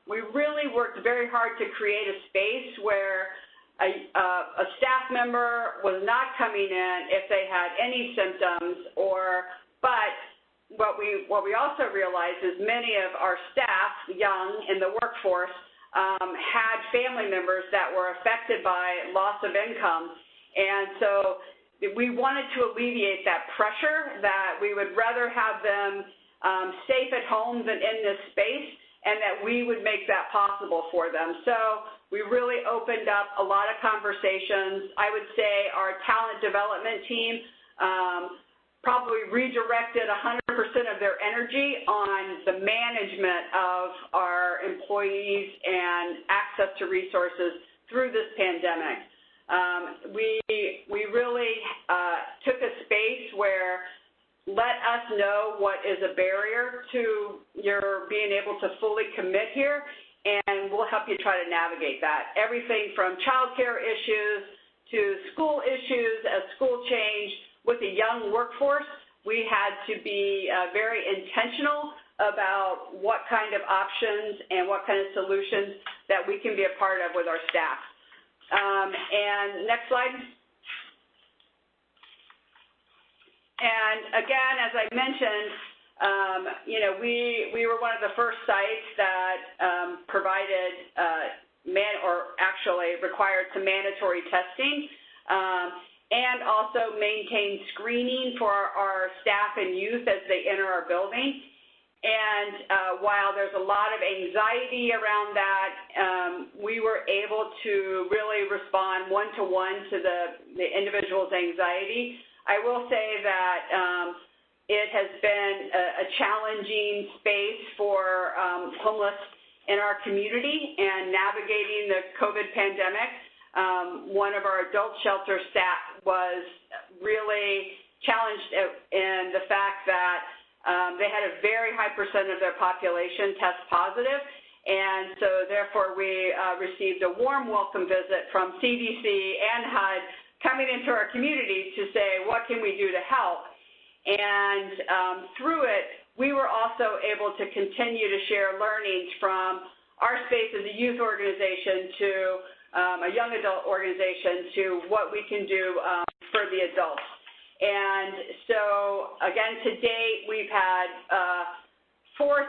We really worked very hard to create a space where a staff member was not coming in if they had any symptoms, but what we also realized is many of our staff, young in the workforce, had family members that were affected by loss of income, and so we wanted to alleviate that pressure that we would rather have them safe at home than in this space, and that we would make that possible for them. So we really opened up a lot of conversations. I would say our talent development team probably redirected 100% of their energy on the management of our employees and access to resources through this pandemic. We really took a space where let us know what is a barrier to your being able to fully commit here, and we'll help you try to navigate that. Everything from childcare issues to school issues as school change. With a young workforce, we had to be very intentional about what kind of options and what kind of solutions that we can be a part of with our staff. And next slide. And again, as I mentioned, we were one of the first sites that provided required some mandatory testing and also maintained screening for our staff and youth as they enter our building. And while there's a lot of anxiety around that, we were able to really respond one-to-one to the individual's anxiety. I will say that it has been a challenging space for homeless in our community and navigating the COVID pandemic. One of our adult shelter staff was really challenged in the fact that they had a very high percent of their population test positive, and so therefore we received a warm welcome visit from CDC and HUD coming into our community to say, what can we do to help? And through it, we were also able to continue to share learnings from our space as a youth organization to a young adult organization to what we can do for the adults. And so, again, to date, we've had four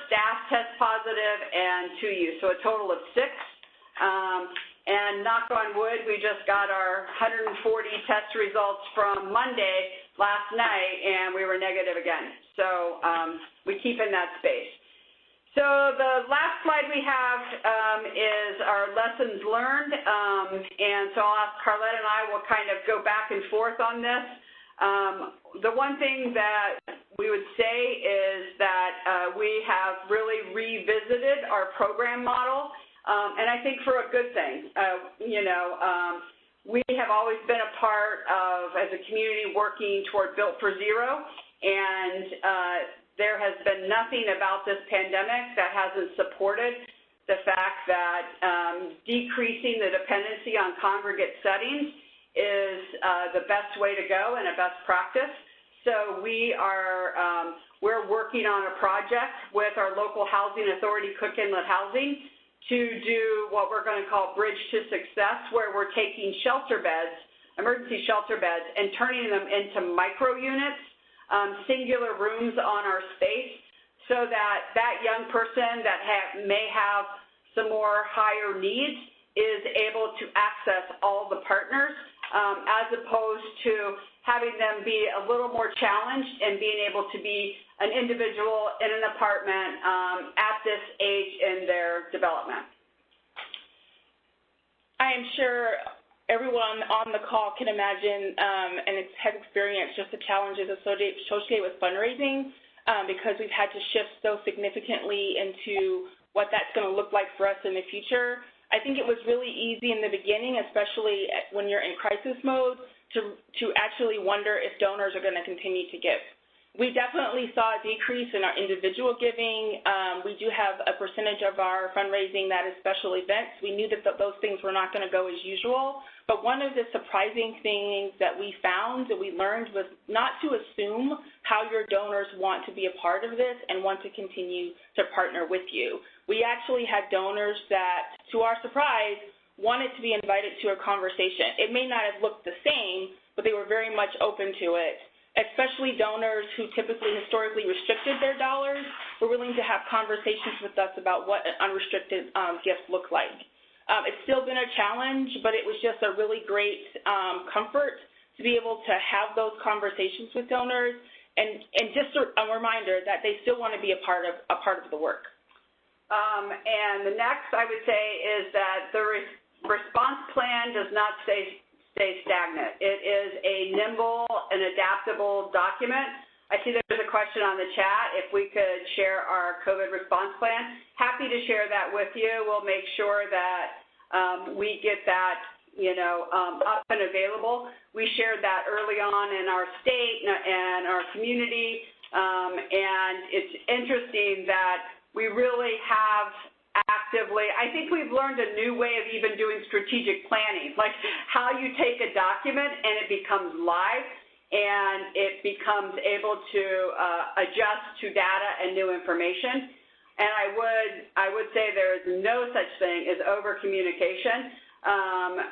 staff test positive and 2 youth, so a total of 6. And knock on wood, we just got our 140 test results from Monday last night, and we were negative again. So we keep in that space. So the last slide we have is our lessons learned, and so I'll ask Carlette and I will kind of go back and forth on this. The one thing that we would say is that we have really revisited our program model, and I think for a good thing. We have always been a part of, as a community, working toward Built for Zero, and there has been nothing about this pandemic that hasn't supported the fact that decreasing the dependency on congregate settings is the best way to go and a best practice. So we're working on a project with our local housing authority, CoC and YHDP, to do what we're going to call Bridge to Success, where we're taking shelter beds, emergency shelter beds, and turning them into micro units, singular rooms on our space, so that that young person that may have some more higher needs is able to access all the partners, as opposed to having them be a little more challenged and being able to be an individual in an apartment at this age in their development. I am sure everyone on the call can imagine and has experienced just the challenges associated with fundraising because we've had to shift so significantly into what that's going to look like for us in the future. I think it was really easy in the beginning, especially when you're in crisis mode, to actually wonder if donors are going to continue to give. We definitely saw a decrease in our individual giving. We do have a percentage of our fundraising that is special events. We knew that those things were not going to go as usual, but one of the surprising things that we found, that we learned, was not to assume how your donors want to be a part of this and want to continue to partner with you. We actually had donors that, to our surprise, wanted to be invited to a conversation. It may not have looked the same, but they were very much open to it. Especially donors who typically historically restricted their dollars were willing to have conversations with us about what an unrestricted gift looked like. It's still been a challenge, but it was just a really great comfort to be able to have those conversations with donors, and just a reminder that they still want to be a part of the work. And the next, I would say, is that the response plan does not stay stagnant. It is a nimble and adaptable document. I see there's a question on the chat if we could share our COVID response plan. Happy to share that with you. We'll make sure that we get that, up and available. We shared that early on in our state and our community, and it's interesting that we really have actively, I think we've learned a new way of even doing strategic planning, like how you take a document and it becomes live and it becomes able to adjust to data and new information. And I would say there is no such thing as over communication.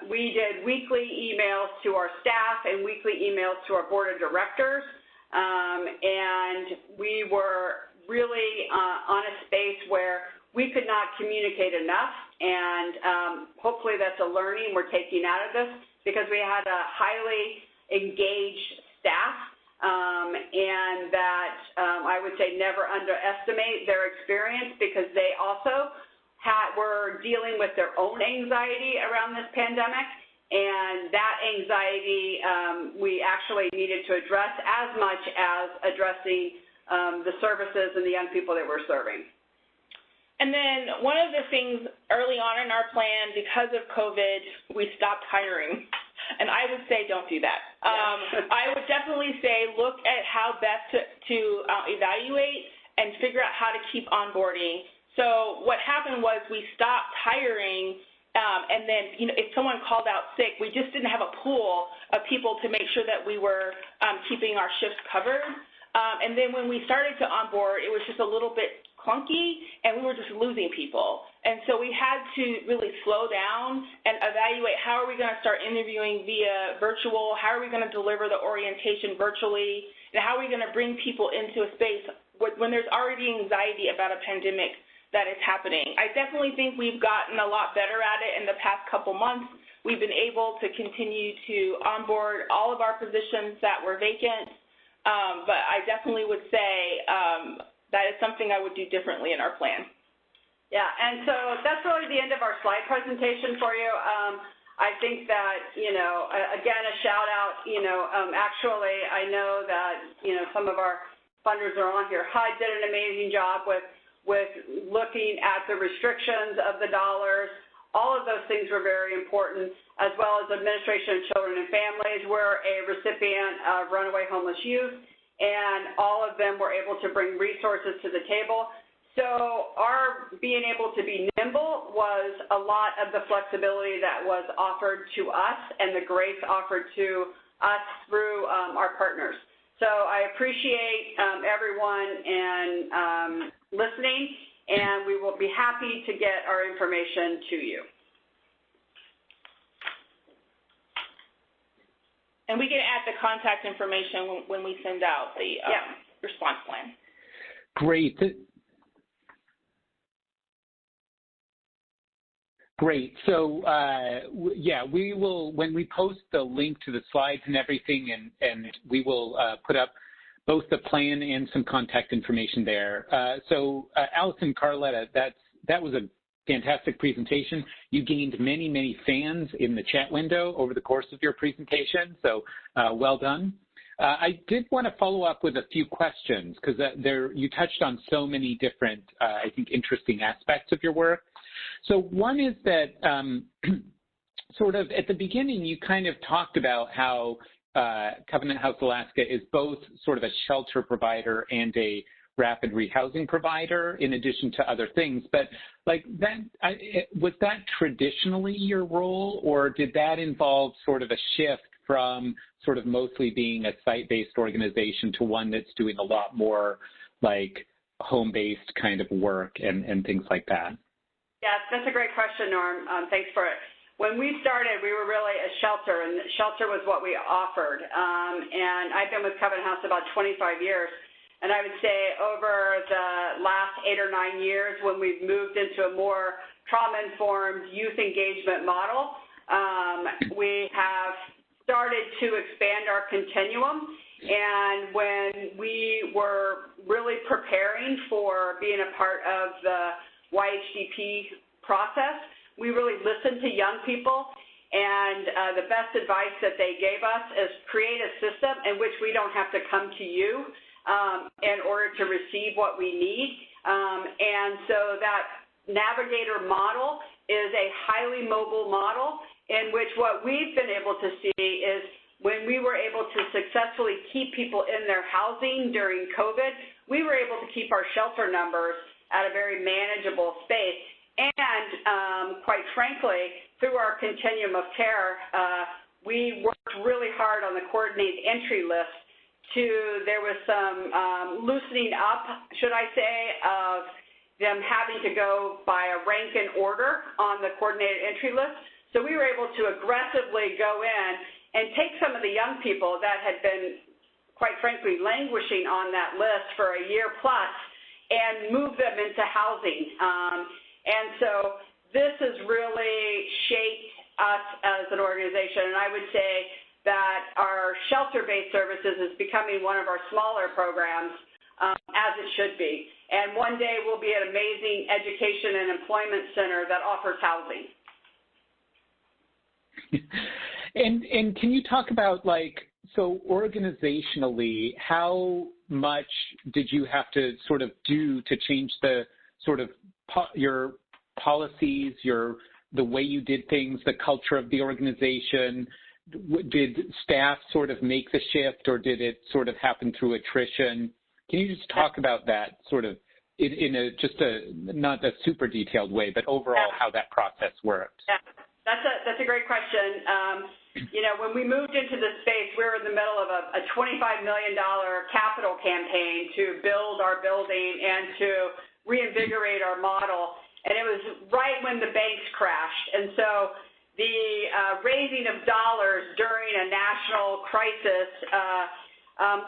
We did weekly emails to our staff and weekly emails to our board of directors, and we were really on a space where we could not communicate enough, and hopefully that's a learning we're taking out of this, because we had a highly engaged staff, and that I would say never underestimate their experience, because they also were dealing with their own anxiety around this pandemic, and that anxiety we actually needed to address as much as addressing the services and the young people that we're serving. And then one of the things early on in our plan, because of COVID, we stopped hiring. And I would say don't do that. I would definitely say look at how best to evaluate and figure out how to keep onboarding. So what happened was we stopped hiring, and then if someone called out sick, we just didn't have a pool of people to make sure that we were keeping our shifts covered. And then when we started to onboard, it was just a little bit clunky, and we were just losing people. And so we had to really slow down and evaluate how are we going to start interviewing via virtual, how are we going to deliver the orientation virtually, and how are we going to bring people into a space when there's already anxiety about a pandemic that is happening. I definitely think we've gotten a lot better at it in the past couple months. We've been able to continue to onboard all of our positions that were vacant, but I definitely would say that is something I would do differently in our plan. Yeah, and so that's really the end of our slide presentation for you. I think that, again, a shout out, actually, I know that, some of our funders are on here. HUD did an amazing job with looking at the restrictions of the dollars. All of those things were very important, as well as Administration of Children and Families. We're a recipient of runaway homeless youth, and all of them were able to bring resources to the table. So our being able to be nimble was a lot of the flexibility that was offered to us and the grace offered to us through our partners. So I appreciate everyone and listening, and we will be happy to get our information to you. And we can add the contact information when we send out the response plan. Great. Great. So, we will, when we post the link to the slides and everything, and we will put up both the plan and some contact information there. Allison, Carletta, that was a fantastic presentation. You gained many, many fans in the chat window over the course of your presentation, so well done. I did want to follow up with a few questions, because you touched on so many different, I think, interesting aspects of your work. So one is that sort of at the beginning, you kind of talked about how Covenant House Alaska is both sort of a shelter provider and a rapid rehousing provider in addition to other things. But like that, was that traditionally your role, or did that involve sort of a shift from sort of mostly being a site-based organization to one that's doing a lot more like home-based kind of work and things like that? Yeah, that's a great question, Norm. Thanks for it. When we started, we were really a shelter, and shelter was what we offered. And I've been with Covenant House about 25 years. And I would say over the last 8 or 9 years, when we've moved into a more trauma-informed youth engagement model, we have started to expand our continuum. And when we were really preparing for being a part of the YHDP process, we really listened to young people. And the best advice that they gave us is create a system in which we don't have to come to you in order to receive what we need. And so that navigator model is a highly mobile model in which what we've been able to see is when we were able to successfully keep people in their housing during COVID, we were able to keep our shelter numbers at a very manageable space. And quite frankly, through our continuum of care, we worked really hard on the coordinated entry list there was some loosening up, should I say, of them having to go by a rank and order on the coordinated entry list. So we were able to aggressively go in and take some of the young people that had been, quite frankly, languishing on that list for a year plus and move them into housing. And so this has really shaped us as an organization, and I would say that our shelter-based services is becoming one of our smaller programs, as it should be. And one day we'll be an amazing education and employment center that offers housing. And can you talk about, like, so organizationally, how much did you have to sort of do to change the sort of your policies, the way you did things, the culture of the organization? Did staff sort of make the shift, or did it sort of happen through attrition? Can you just talk about that sort of in not a super detailed way, but overall how that process worked? Yeah, that's a great question. You know, when we moved into this space, we were in the middle of a $25 million capital campaign to build our building and to reinvigorate our model. And it was right when the banks crashed. And so the raising of dollars during a national crisis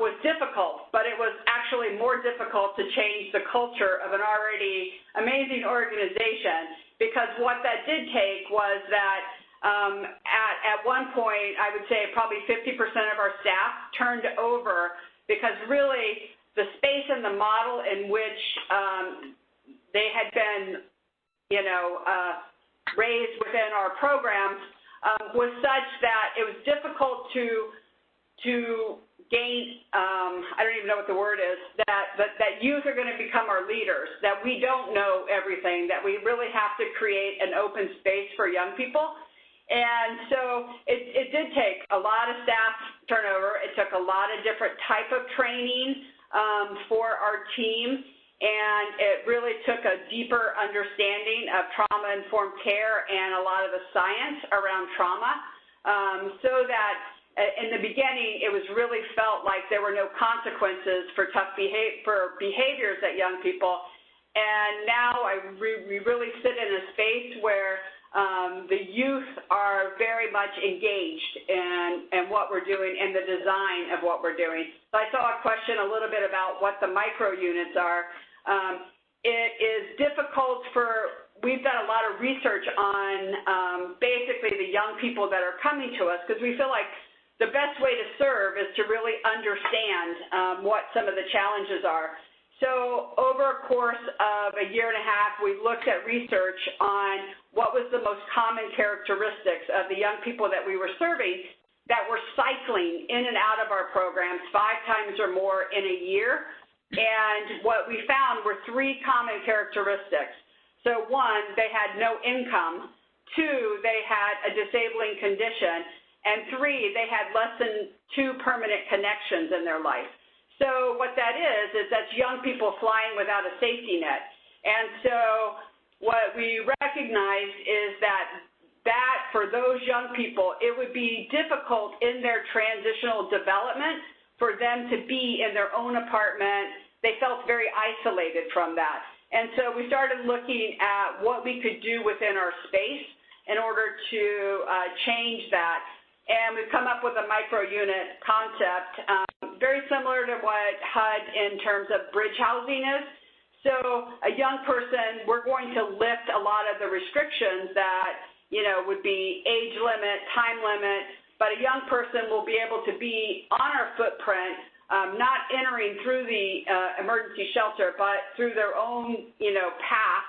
was difficult, but it was actually more difficult to change the culture of an already amazing organization, because what that did take was that at one point, I would say probably 50% of our staff turned over, because really the space and the model in which they had been, you know, raised within our programs was such that it was difficult to gain, I don't even know what the word is, that youth are going to become our leaders, that we don't know everything, that we really have to create an open space for young people. And so it did take a lot of staff turnover. It took a lot of different type of training for our team. And it really took a deeper understanding of trauma-informed care and a lot of the science around trauma, so that in the beginning it was really felt like there were no consequences for behaviors at young people. And now we really sit in a space where the youth are very much engaged in what we're doing and the design of what we're doing. So I saw a question a little bit about what the micro units are. It is difficult we've done a lot of research on basically the young people that are coming to us, because we feel like the best way to serve is to really understand what some of the challenges are. So over a course of a year and a half, we looked at research on what was the most common characteristics of the young people that we were serving that were cycling in and out of our programs 5 times or more in a year. And what we found were 3 common characteristics. So 1, they had no income. 2, they had a disabling condition. and 3, they had less than 2 permanent connections in their life. So what that is that's young people flying without a safety net. And so what we recognize is that for those young people, it would be difficult in their transitional development for them to be in their own apartment. They felt very isolated from that. And so we started looking at what we could do within our space in order to change that. And we've come up with a micro-unit concept, very similar to what HUD in terms of bridge housing is. So a young person, we're going to lift a lot of the restrictions that, would be age limit, time limit, but a young person will be able to be on our footprint, not entering through the emergency shelter, but through their own, path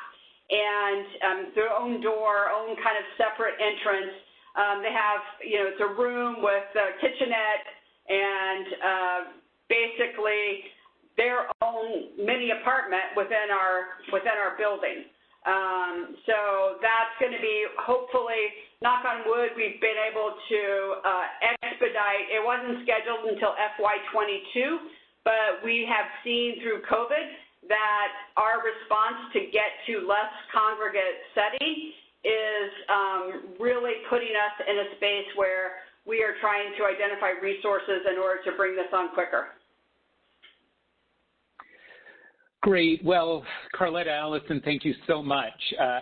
and their own door, own kind of separate entrance. They have, it's a room with a kitchenette and basically their own mini apartment within our building. So that's going to be, hopefully, knock on wood, we've been able to expedite. It wasn't scheduled until FY22, but we have seen through COVID that our response to get to less congregate setting is really putting us in a space where we are trying to identify resources in order to bring this on quicker. Great. Well, Carletta, Allison, thank you so much.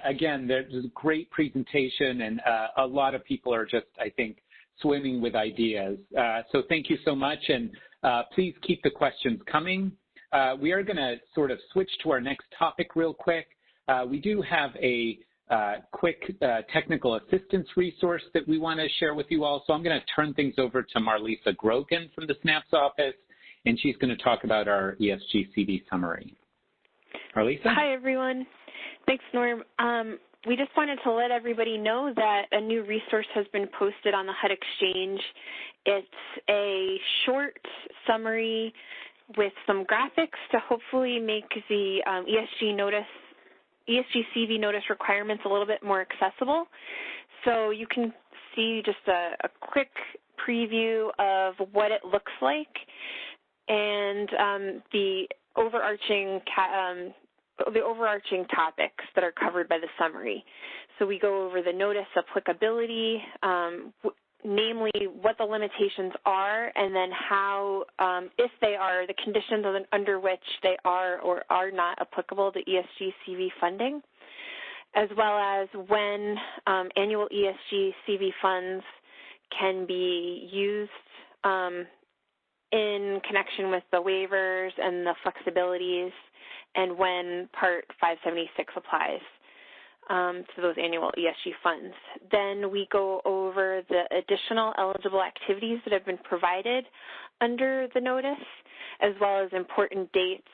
Again, there's a great presentation, and a lot of people are just, I think, swimming with ideas. So thank you so much, and please keep the questions coming. We are going to sort of switch to our next topic real quick. We do have a quick technical assistance resource that we want to share with you all. So I'm going to turn things over to Marlisa Grogan from the SNAP's office, and she's going to talk about our ESG-CV summary. Marlisa? Hi, everyone. Thanks, Norm. We just wanted to let everybody know that a new resource has been posted on the HUD Exchange. It's a short summary with some graphics to hopefully make the ESG CV notice requirements a little bit more accessible. So you can see just a quick preview of what it looks like and the overarching topics that are covered by the summary. So we go over the notice applicability, namely what the limitations are, and then how, if they are, the conditions under which they are or are not applicable to ESG CV funding, as well as when annual ESG CV funds can be used in connection with the waivers and the flexibilities, and when Part 576 applies to those annual ESG funds. Then we go over the additional eligible activities that have been provided under the notice, as well as important dates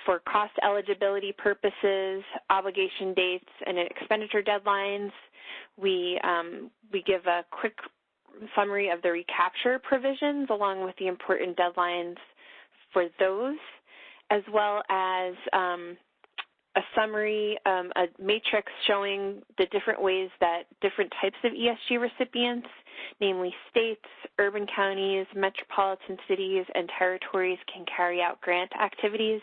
for cost eligibility purposes, obligation dates, and expenditure deadlines. We give a quick summary of the recapture provisions along with the important deadlines for those, as well as a summary, a matrix showing the different ways that different types of ESG recipients, namely states, urban counties, metropolitan cities, and territories, can carry out grant activities,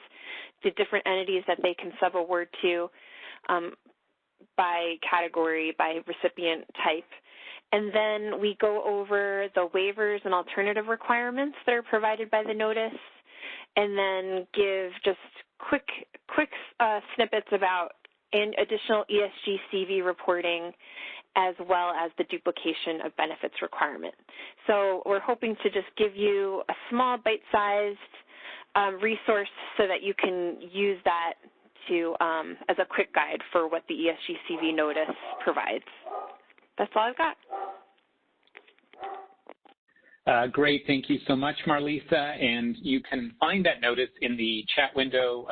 the different entities that they can sub-award to by category, by recipient type. And then we go over the waivers and alternative requirements that are provided by the notice, and then give just quick snippets about additional ESG CV reporting, as well as the duplication of benefits requirement. So we're hoping to just give you a small bite-sized resource so that you can use that to as a quick guide for what the ESG CV notice provides. That's all I've got. Great. Thank you so much, Marlisa. And you can find that notice in the chat window.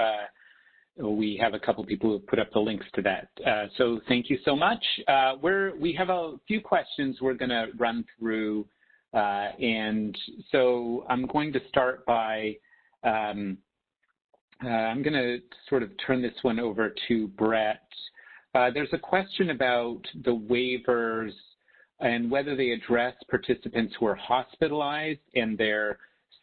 We have a couple people who have put up the links to that. So thank you so much. We have a few questions we're going to run through. And so I'm going to start by, I'm going to sort of turn this one over to Brett. There's a question about the waivers and whether they address participants who are hospitalized and their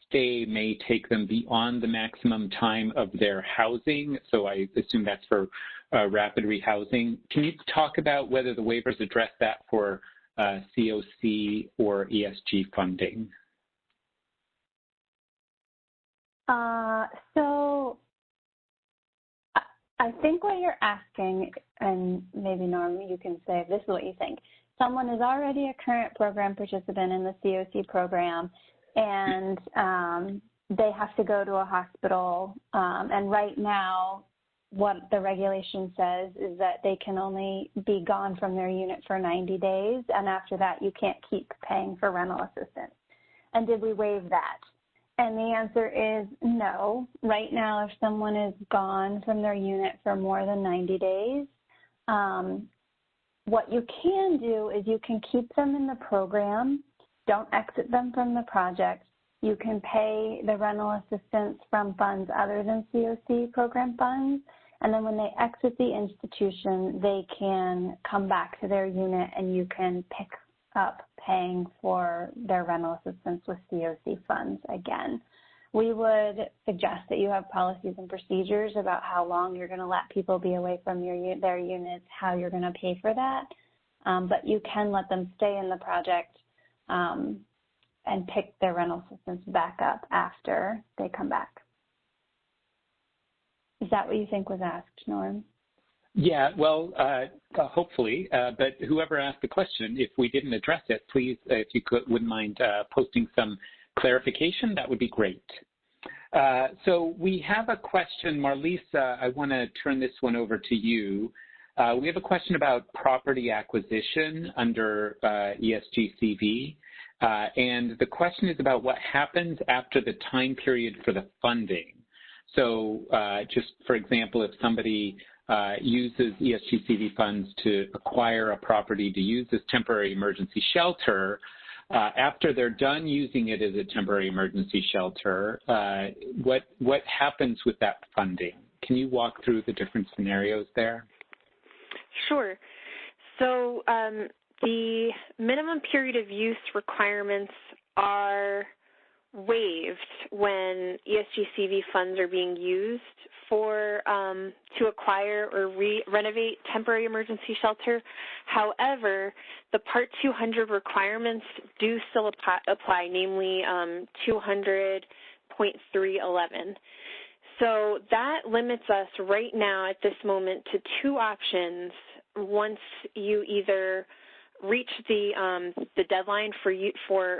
stay may take them beyond the maximum time of their housing. So I assume that's for rapid rehousing. Can you talk about whether the waivers address that for CoC or ESG funding? So I think what you're asking, and maybe Norm, you can say if this is what you think. Someone is already a current program participant in the CoC program, and they have to go to a hospital. And right now, what the regulation says is that they can only be gone from their unit for 90 days, and after that, you can't keep paying for rental assistance. And did we waive that? And the answer is no. Right now, if someone is gone from their unit for more than 90 days, what you can do is you can keep them in the program. Don't exit them from the project. You can pay the rental assistance from funds other than CoC program funds. And then when they exit the institution, they can come back to their unit and you can pick up paying for their rental assistance with CoC funds again. We would suggest that you have policies and procedures about how long you're going to let people be away from their units, how you're going to pay for that, but you can let them stay in the project and pick their rental assistance back up after they come back. Is that what you think was asked, Norm? Yeah, well, hopefully, but whoever asked the question, if we didn't address it, please, if you wouldn't mind posting some clarification, that would be great. So we have a question, Marlisa, I want to turn this one over to you. We have a question about property acquisition under ESG-CV, and the question is about what happens after the time period for the funding. So just for example, if somebody uses ESG-CV funds to acquire a property to use as temporary emergency shelter, after they're done using it as a temporary emergency shelter, what happens with that funding? Can you walk through the different scenarios there? Sure. So the minimum period of use requirements are waived when ESG-CV funds are being used for to acquire or renovate temporary emergency shelter. However, the Part 200 requirements do still apply, namely 200.311. So that limits us right now at this moment to two options. Once you either reach the deadline for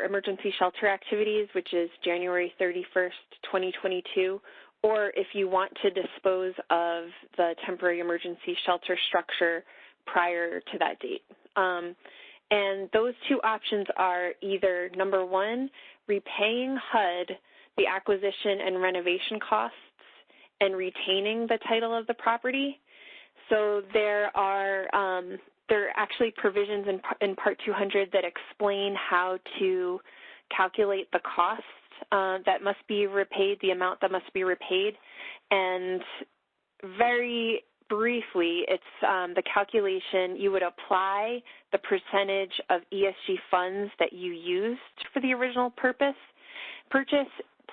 emergency shelter activities, which is January 31st, 2022, or if you want to dispose of the temporary emergency shelter structure prior to that date. And those two options are either, number one, repaying HUD the acquisition and renovation costs and retaining the title of the property. So there are actually provisions in Part 200 that explain how to calculate the cost that must be repaid, the amount that must be repaid. And very briefly, it's the calculation. You would apply the percentage of ESG funds that you used for the original purchase,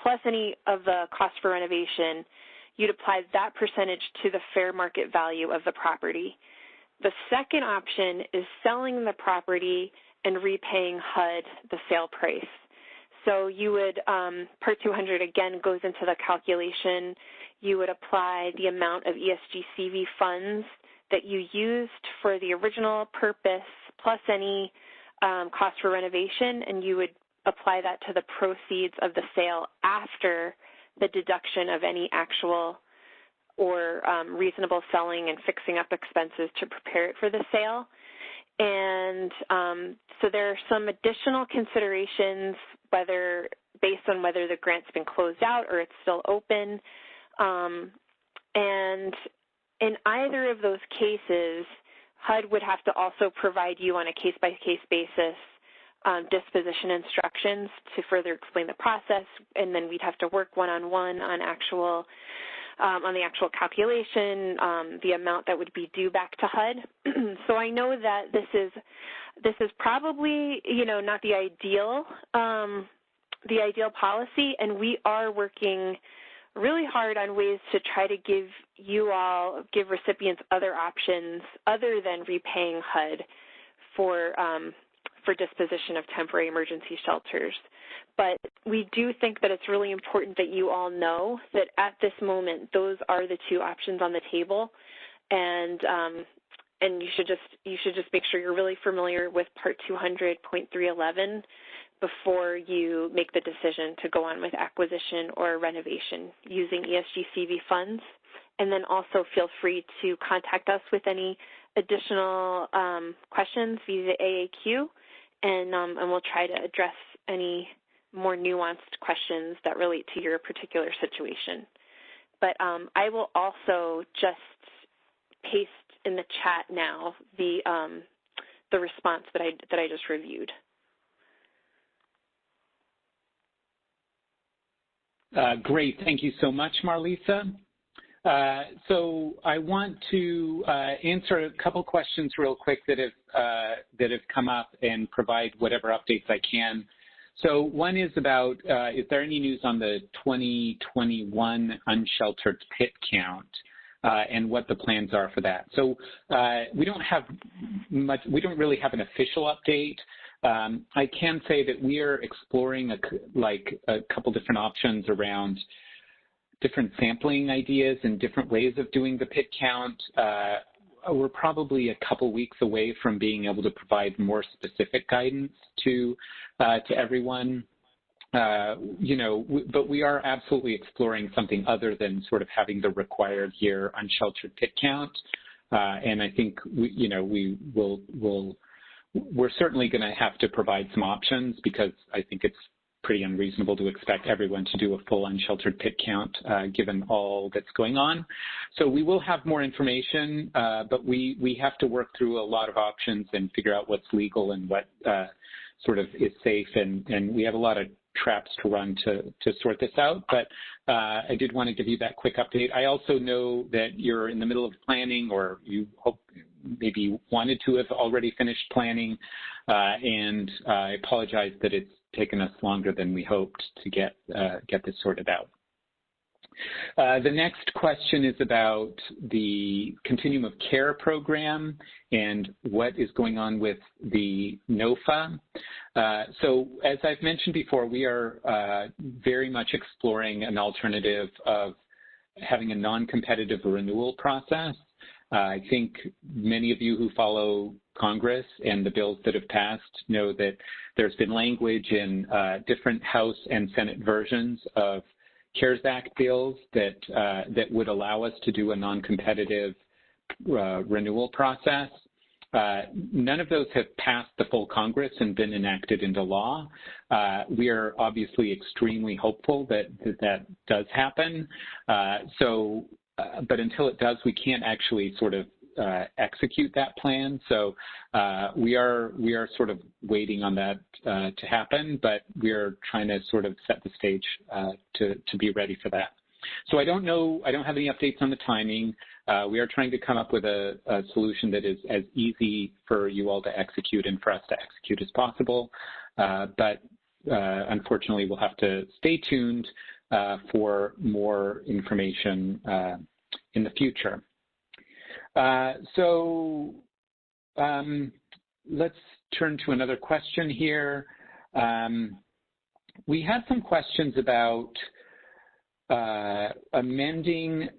plus any of the cost for renovation. You'd apply that percentage to the fair market value of the property. The second option is selling the property and repaying HUD the sale price. So you would, Part 200 again goes into the calculation. You would apply the amount of ESG-CV funds that you used for the original purpose plus any cost for renovation, and you would apply that to the proceeds of the sale after the deduction of any actual or reasonable selling and fixing up expenses to prepare it for the sale. And so there are some additional considerations, whether based on whether the grant's been closed out or it's still open. And in either of those cases, HUD would have to also provide you on a case-by-case basis disposition instructions to further explain the process, and then we'd have to work one-on-one on the actual calculation, the amount that would be due back to HUD. So I know that this is this is probably, not the ideal policy, and we are working really hard on ways to try to give recipients other options other than repaying HUD for disposition of temporary emergency shelters. But we do think that it's really important that you all know that at this moment, those are the two options on the table, and you should just make sure you're really familiar with Part 200.311 before you make the decision to go on with acquisition or renovation using ESG-CV funds. And then also feel free to contact us with any additional questions via the AAQ, and we'll try to address any more nuanced questions that relate to your particular situation. But I will also just paste in the chat now the response that I just reviewed. Great, thank you so much, Marlisa. So I want to answer a couple questions real quick that have come up and provide whatever updates I can. So one is about, is there any news on the 2021 unsheltered PIT count and what the plans are for that? So we don't really have an official update. I can say that we are exploring a couple different options around different sampling ideas and different ways of doing the PIT count. We're probably a couple weeks away from being able to provide more specific guidance to everyone. But we are absolutely exploring something other than sort of having the required year unsheltered PIT count. And I think we're certainly going to have to provide some options, because I think it's pretty unreasonable to expect everyone to do a full unsheltered PIT count given all that's going on. So we will have more information, but we have to work through a lot of options and figure out what's legal and what sort of is safe, and we have a lot of traps to run to sort this out. But I did want to give you that quick update. I also know that you're in the middle of planning, or you hope maybe you wanted to have already finished planning, and I apologize that it's taken us longer than we hoped to get this sorted out. The next question is about the Continuum of Care program and what is going on with the NOFA. So as I've mentioned before, we are very much exploring an alternative of having a non-competitive renewal process. I think many of you who follow Congress and the bills that have passed know that there's been language in different House and Senate versions of CARES Act bills that would allow us to do a non-competitive renewal process. None of those have passed the full Congress and been enacted into law. We are obviously extremely hopeful that does happen. But until it does, we can't actually sort of execute that plan. So we are sort of waiting on that to happen, but we are trying to sort of set the stage to be ready for that. So I don't have any updates on the timing. We are trying to come up with a solution that is as easy for you all to execute and for us to execute as possible. But unfortunately, we'll have to stay tuned for more information in the future. So let's turn to another question here. We had some questions about amending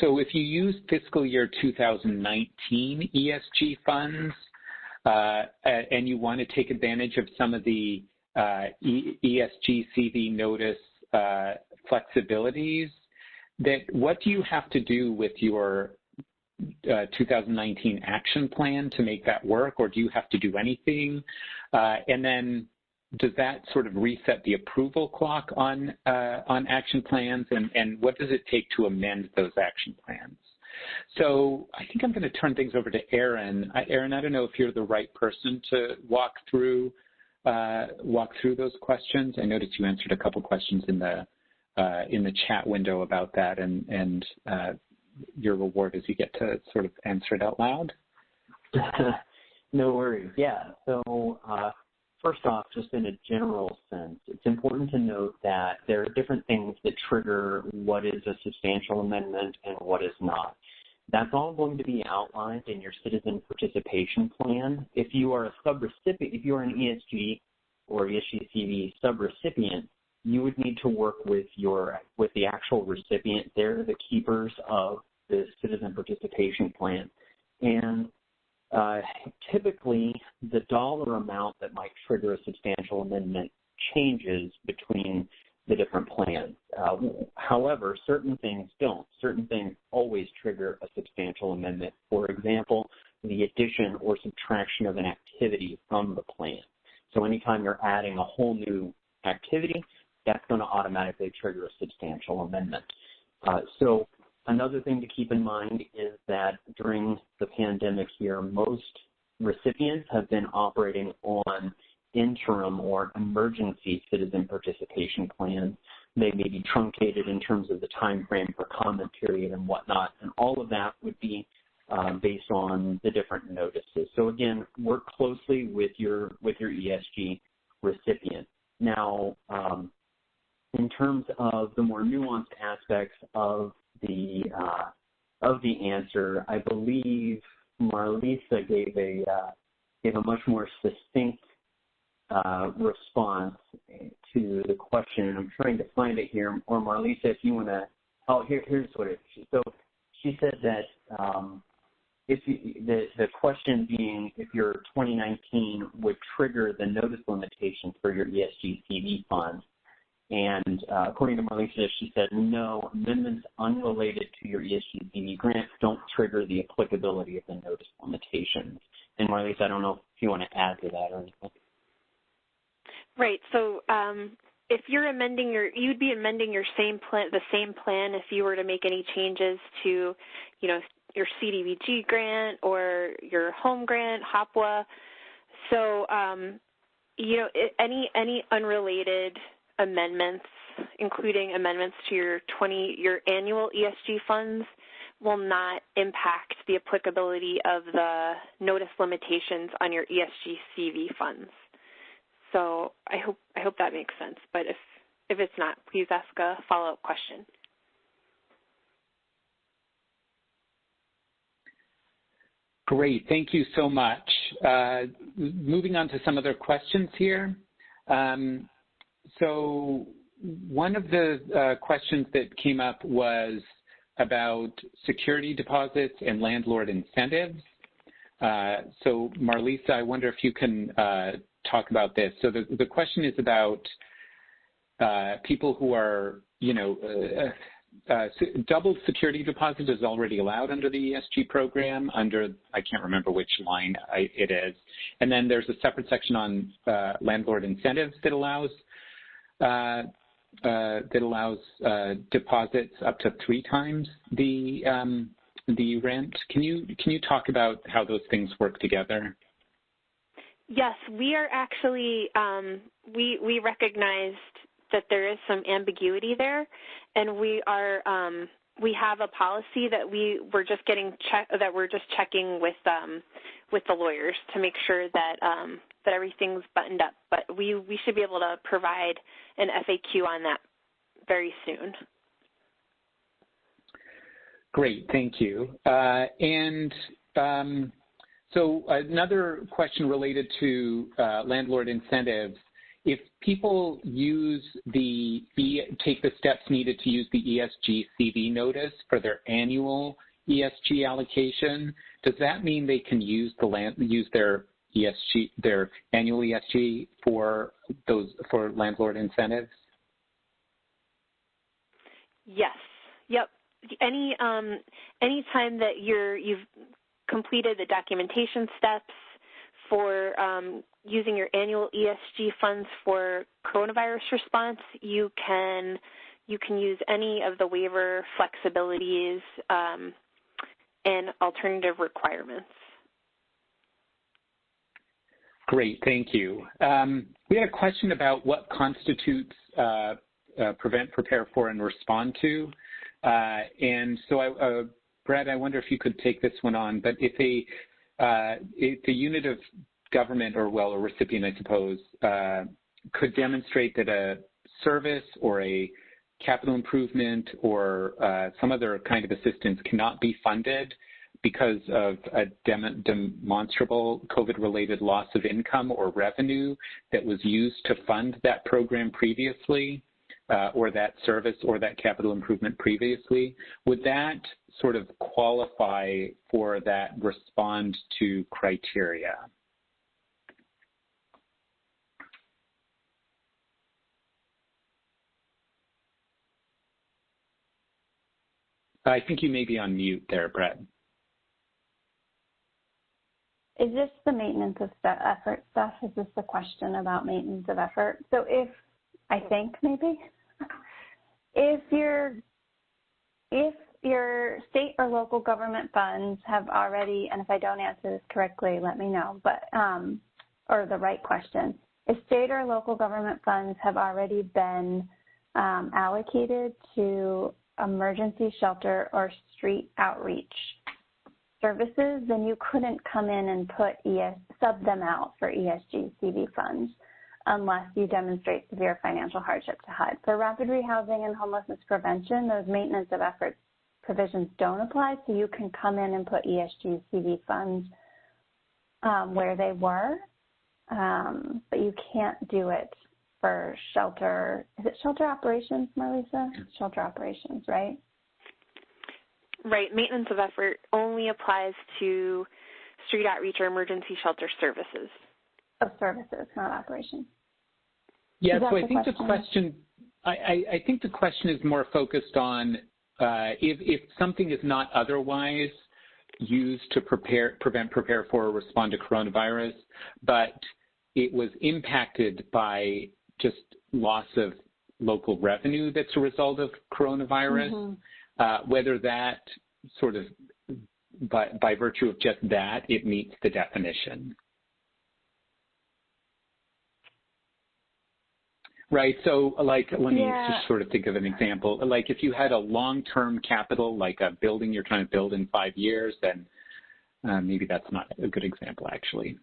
so if you use fiscal year 2019 ESG funds and you want to take advantage of some of the ESG CV notice flexibilities, what do you have to do with your 2019 action plan to make that work, or do you have to do anything? And then does that sort of reset the approval clock on action plans, and what does it take to amend those action plans? So I think I'm going to turn things over to Erin. Erin, I don't know if you're the right person to walk through those questions. I noticed you answered a couple questions in the chat window about that, and your reward is you get to sort of answer it out loud. No worries. Yeah. So first off, just in a general sense, it's important to note that there are different things that trigger what is a substantial amendment and what is not. That's all going to be outlined in your citizen participation plan. If you are a subrecipient, if you are an ESG or ESG CV subrecipient, you would need to work with the actual recipient. They're the keepers of the citizen participation plan. And typically, the dollar amount that might trigger a substantial amendment changes between the different plans. However, certain things don't. Certain things always trigger a substantial amendment. For example, the addition or subtraction of an activity from the plan. So anytime you're adding a whole new activity, that's going to automatically trigger a substantial amendment. So another thing to keep in mind is that during the pandemic here, most recipients have been operating on interim or emergency citizen participation plans. They may be truncated in terms of the time frame for comment period and whatnot, and all of that would be based on the different notices. So again, work closely with your ESG recipient. Now, in terms of the more nuanced aspects of the answer, I believe Marlisa gave a much more succinct response to the question, and I'm trying to find it here. Or Marlisa, if you want to, here's what it is. So she said that the question being if your 2019 would trigger the notice limitations for your ESG CV funds. And according to Marlisa, she said, no, amendments unrelated to your ESG CV grants don't trigger the applicability of the notice limitations. And Marlisa, I don't know if you want to add to that or anything. Right. So if you're amending you'd be amending your the same plan if you were to make any changes to, your CDBG grant or your home grant, HOPWA. So, any unrelated amendments, including amendments to your annual ESG funds, will not impact the applicability of the notice limitations on your ESG CV funds. So I hope that makes sense. But if it's not, please ask a follow-up question. Great, thank you so much. Moving on to some other questions here. So one of the questions that came up was about security deposits and landlord incentives. So Marlisa, I wonder if you can talk about this. So the question is about people who are, double security deposit is already allowed under the ESG program under, I can't remember which line it is. And then there's a separate section on landlord incentives that allows deposits up to 3 times the rent. Can you talk about how those things work together? Yes, we are actually we recognized that there is some ambiguity there, and we have a policy that we're just checking with the lawyers to make sure that that everything's buttoned up. But we should be able to provide an FAQ on that very soon. Great, thank you. So another question related to landlord incentives. If people take the steps needed to use the ESG CV notice for their annual ESG allocation, does that mean they can use their annual ESG for landlord incentives? Yes. Yep. Any time that you've completed the documentation steps for using your annual ESG funds for coronavirus response, you can use any of the waiver flexibilities and alternative requirements. Great, thank you. We had a question about what constitutes prevent, prepare for, and respond to. And so, Brad, I wonder if you could take this one on. But if if the unit of government, or well, a recipient, I suppose, could demonstrate that a service or a capital improvement or some other kind of assistance cannot be funded because of a demonstrable COVID-related loss of income or revenue that was used to fund that program previously, or that service or that capital improvement previously, would that sort of qualify for that respond to criteria? I think you may be on mute there, Brett. Is this the maintenance of effort stuff? Is this the question about maintenance of effort? So if your state or local government funds have already, and if I don't answer this correctly, let me know, but, or the right question, if state or local government funds have already been allocated to emergency shelter or street outreach services, then you couldn't come in and sub them out for ESG CV funds unless you demonstrate severe financial hardship to HUD. For rapid rehousing and homelessness prevention, those maintenance of effort provisions don't apply, so you can come in and put ESG CV funds where they were, but you can't do it for shelter. Is it shelter operations, Marlisa? Shelter operations, right? Right. Maintenance of effort only applies to street outreach or emergency shelter services. Of services, not operations. Yeah, so I think the question, I think the question is more focused on if something is not otherwise used to prepare for, or respond to coronavirus, but it was impacted by just loss of local revenue that's a result of coronavirus, whether that sort of, by virtue of just that, it meets the definition. Right, so like, let me just sort of think of an example. Like if you had a long-term capital, like a building you're trying to build in 5 years, then maybe that's not a good example, actually.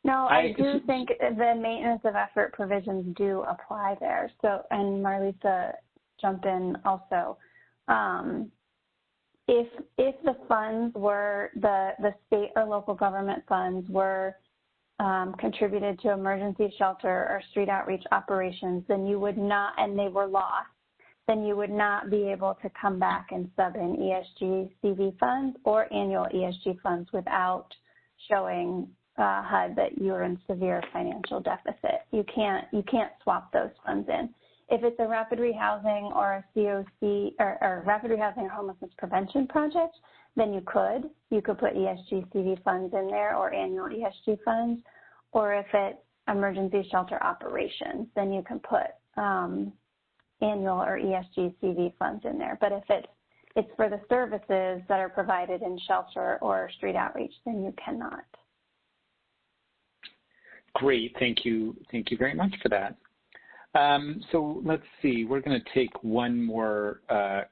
No, I do think the maintenance of effort provisions do apply there. So, and Marlisa, jump in also. If the funds were, the state or local government funds were contributed to emergency shelter or street outreach operations, then you would not, and they were lost, then you would not be able to come back and sub in ESG CV funds or annual ESG funds without showing HUD that you're in severe financial deficit. You can't swap those funds in. If it's a rapid rehousing or a CoC or rapid rehousing or homelessness prevention project, then you could put ESG CV funds in there or annual ESG funds. Or if it's emergency shelter operations, then you can put annual or ESG CV funds in there. But if it's for the services that are provided in shelter or street outreach, then you cannot. Great, thank you very much for that. So let's see, we're going to take one more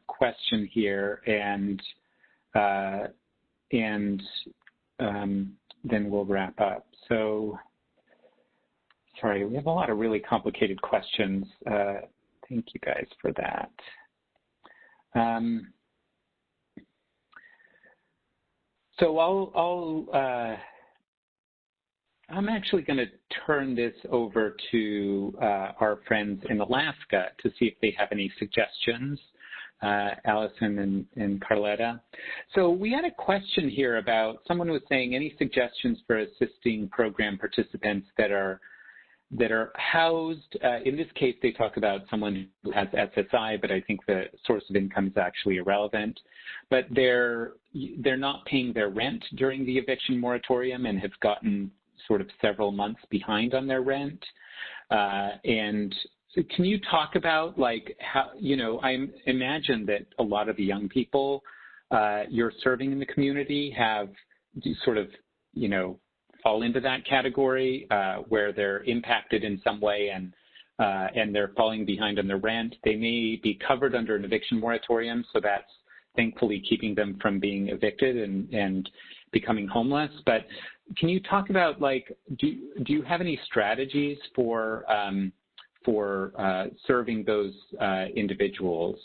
question here, and then we'll wrap up. So, sorry, we have a lot of really complicated questions. Thank you guys for that. So I'm actually going to turn this over to our friends in Alaska to see if they have any suggestions, Allison and Carletta. So we had a question here about, someone was saying, any suggestions for assisting program participants that are housed, in this case they talk about someone who has SSI, but I think the source of income is actually irrelevant, but they're not paying their rent during the eviction moratorium and have gotten sort of several months behind on their rent. And so can you talk about, like, how, I imagine that a lot of the young people you're serving in the community have sort of, fall into that category where they're impacted in some way and they're falling behind on their rent. They may be covered under an eviction moratorium, so that's thankfully keeping them from being evicted and becoming homeless. But can you talk about, like, do you have any strategies for serving those individuals?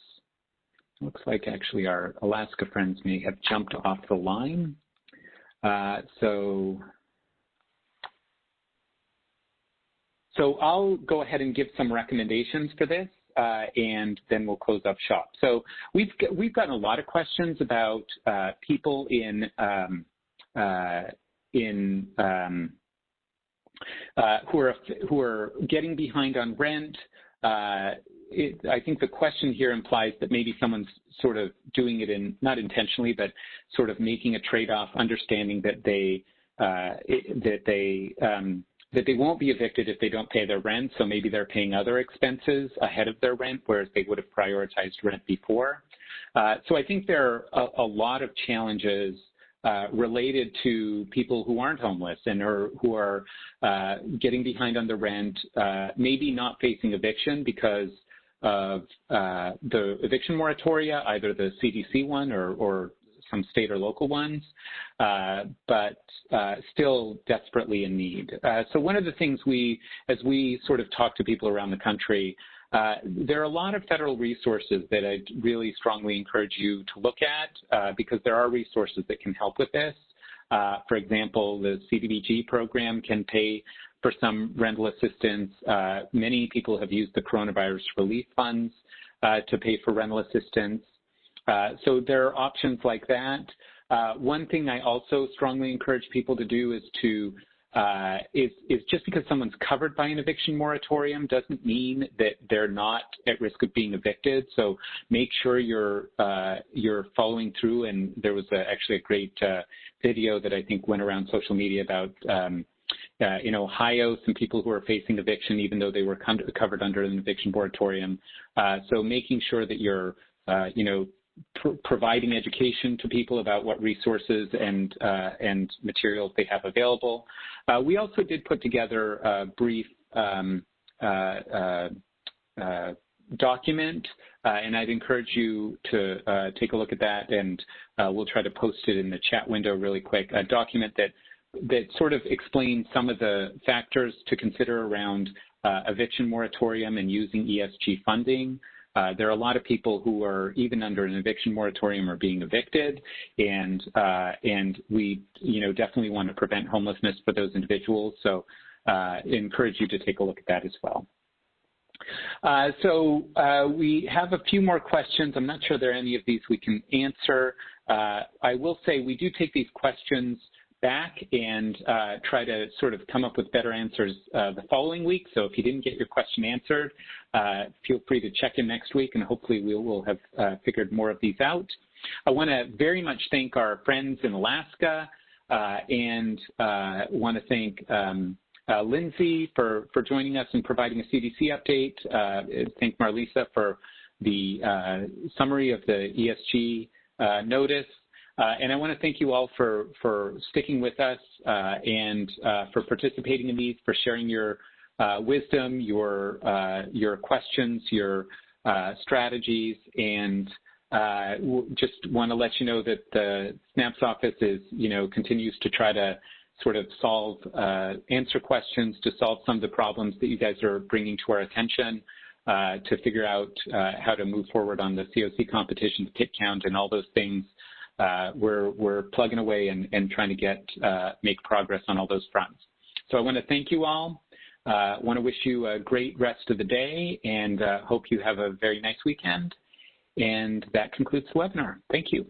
Looks like actually our Alaska friends may have jumped off the line. So I'll go ahead and give some recommendations for this, and then we'll close up shop. So we've gotten a lot of questions about people who are getting behind on rent. I think the question here implies that maybe someone's sort of doing it not intentionally, but sort of making a trade-off, understanding that they won't be evicted if they don't pay their rent. So maybe they're paying other expenses ahead of their rent, whereas they would have prioritized rent before. So I think there are a lot of challenges related to people who aren't homeless and who are getting behind on the rent, maybe not facing eviction because of the eviction moratoria, either the CDC one or some state or local ones, but still desperately in need. So one of the things as we sort of talk to people around the country, there are a lot of federal resources that I really strongly encourage you to look at because there are resources that can help with this. For example, the CDBG program can pay for some rental assistance. Many people have used the coronavirus relief funds to pay for rental assistance. So there are options like that. One thing I also strongly encourage people to do is is just because someone's covered by an eviction moratorium doesn't mean that they're not at risk of being evicted. So make sure you're following through. And there was actually a great video that I think went around social media about in Ohio, some people who are facing eviction even though they were covered under an eviction moratorium. So making sure that you're providing education to people about what resources and materials they have available. We also did put together a brief document, and I'd encourage you to take a look at that, and we'll try to post it in the chat window really quick, a document that sort of explains some of the factors to consider around eviction moratorium and using ESG funding. There are a lot of people who are even under an eviction moratorium are being evicted, and we definitely want to prevent homelessness for those individuals. So encourage you to take a look at that as well. So we have a few more questions. I'm not sure there are any of these we can answer. I will say we do take these questions back and try to sort of come up with better answers the following week. So if you didn't get your question answered, feel free to check in next week, and hopefully we will have figured more of these out. I want to very much thank our friends in Alaska and want to thank Lindsay for joining us and providing a CDC update. Thank Marlisa for the summary of the ESG notice. And I want to thank you all for sticking with us and for participating in these, for sharing your wisdom, your questions, your strategies, and just want to let you know that the SNAP's office is, continues to try to sort of answer questions, to solve some of the problems that you guys are bringing to our attention, to figure out how to move forward on the CoC competition, the pit count, and all those things. We're plugging away and trying to make progress on all those fronts. So I want to thank you all. Want to wish you a great rest of the day, and hope you have a very nice weekend. And that concludes the webinar. Thank you.